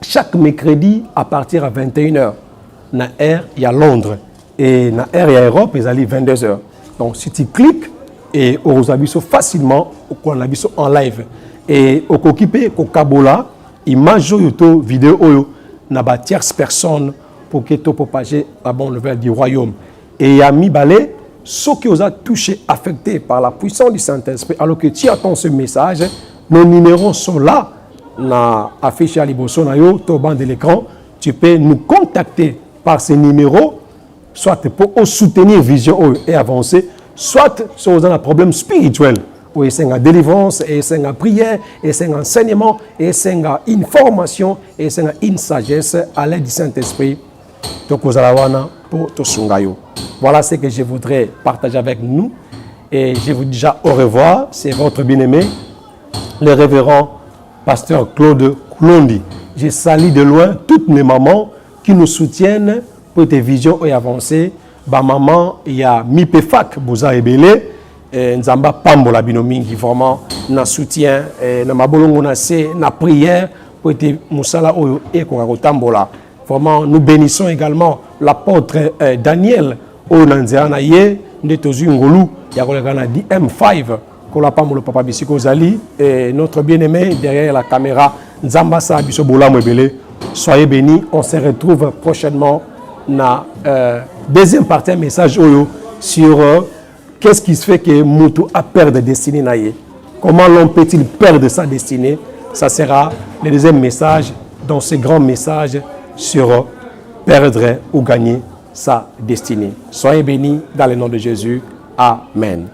chaque mercredi à partir à 21h. Na R il y a Londres et na R il y a Europe ils allaient 22h. Donc si tu cliques et aux abisso facilement au abisso en live et au occupé au kabola image yoto vidéo oyo na ba tierce personne pour que tu propager la bonne nouvelle du royaume. Et il y a mi balé ceux qui ont touché, affectés par la puissance du Saint-Esprit, alors que tu attends ce message, nos numéros sont là, affichés à l'Iboso, au bas de l'écran. Tu peux nous contacter par ces numéros, soit pour soutenir Vision et avancer, soit si vous avez un problème spirituel, où il y a une délivrance, et il y a une prière, et il y a un enseignement, et il y a une information, et il y a une sagesse à l'aide du Saint-Esprit. Donc, vous allez voir pour Tosungayo. Voilà ce que je voudrais partager avec nous. Et je vous dis déjà au revoir. C'est votre bien-aimé, le révérend pasteur Claude Koulondi. Je salue de loin toutes mes mamans qui nous soutiennent pour tes visions et avancer. Ma maman, il y a Mipefak, Bouza Ebele, Nzamba Pambola Binomingi, vraiment, na soutien, na mabolongo na se, na prière pour tes Moussala Oyo et Koragotambola. Vraiment, nous bénissons également l'apôtre Daniel Onanziana Ye, Netozu Ngolu, Yakolekana DM5, Kolapamo le Papa Bisiko Zali, et notre bien-aimé derrière la caméra, Nzambasa Bisobola Mwebele. Soyez bénis, on se retrouve prochainement dans deuxième partie, un message Oyo sur qu'est-ce qui se fait que Moutou a perdu de destinée naïe. Comment l'homme peut-il perdre sa destinée? Ça sera le deuxième message dans ce grand message sur perdre ou gagner sa destinée. Soyez bénis dans le nom de Jésus. Amen.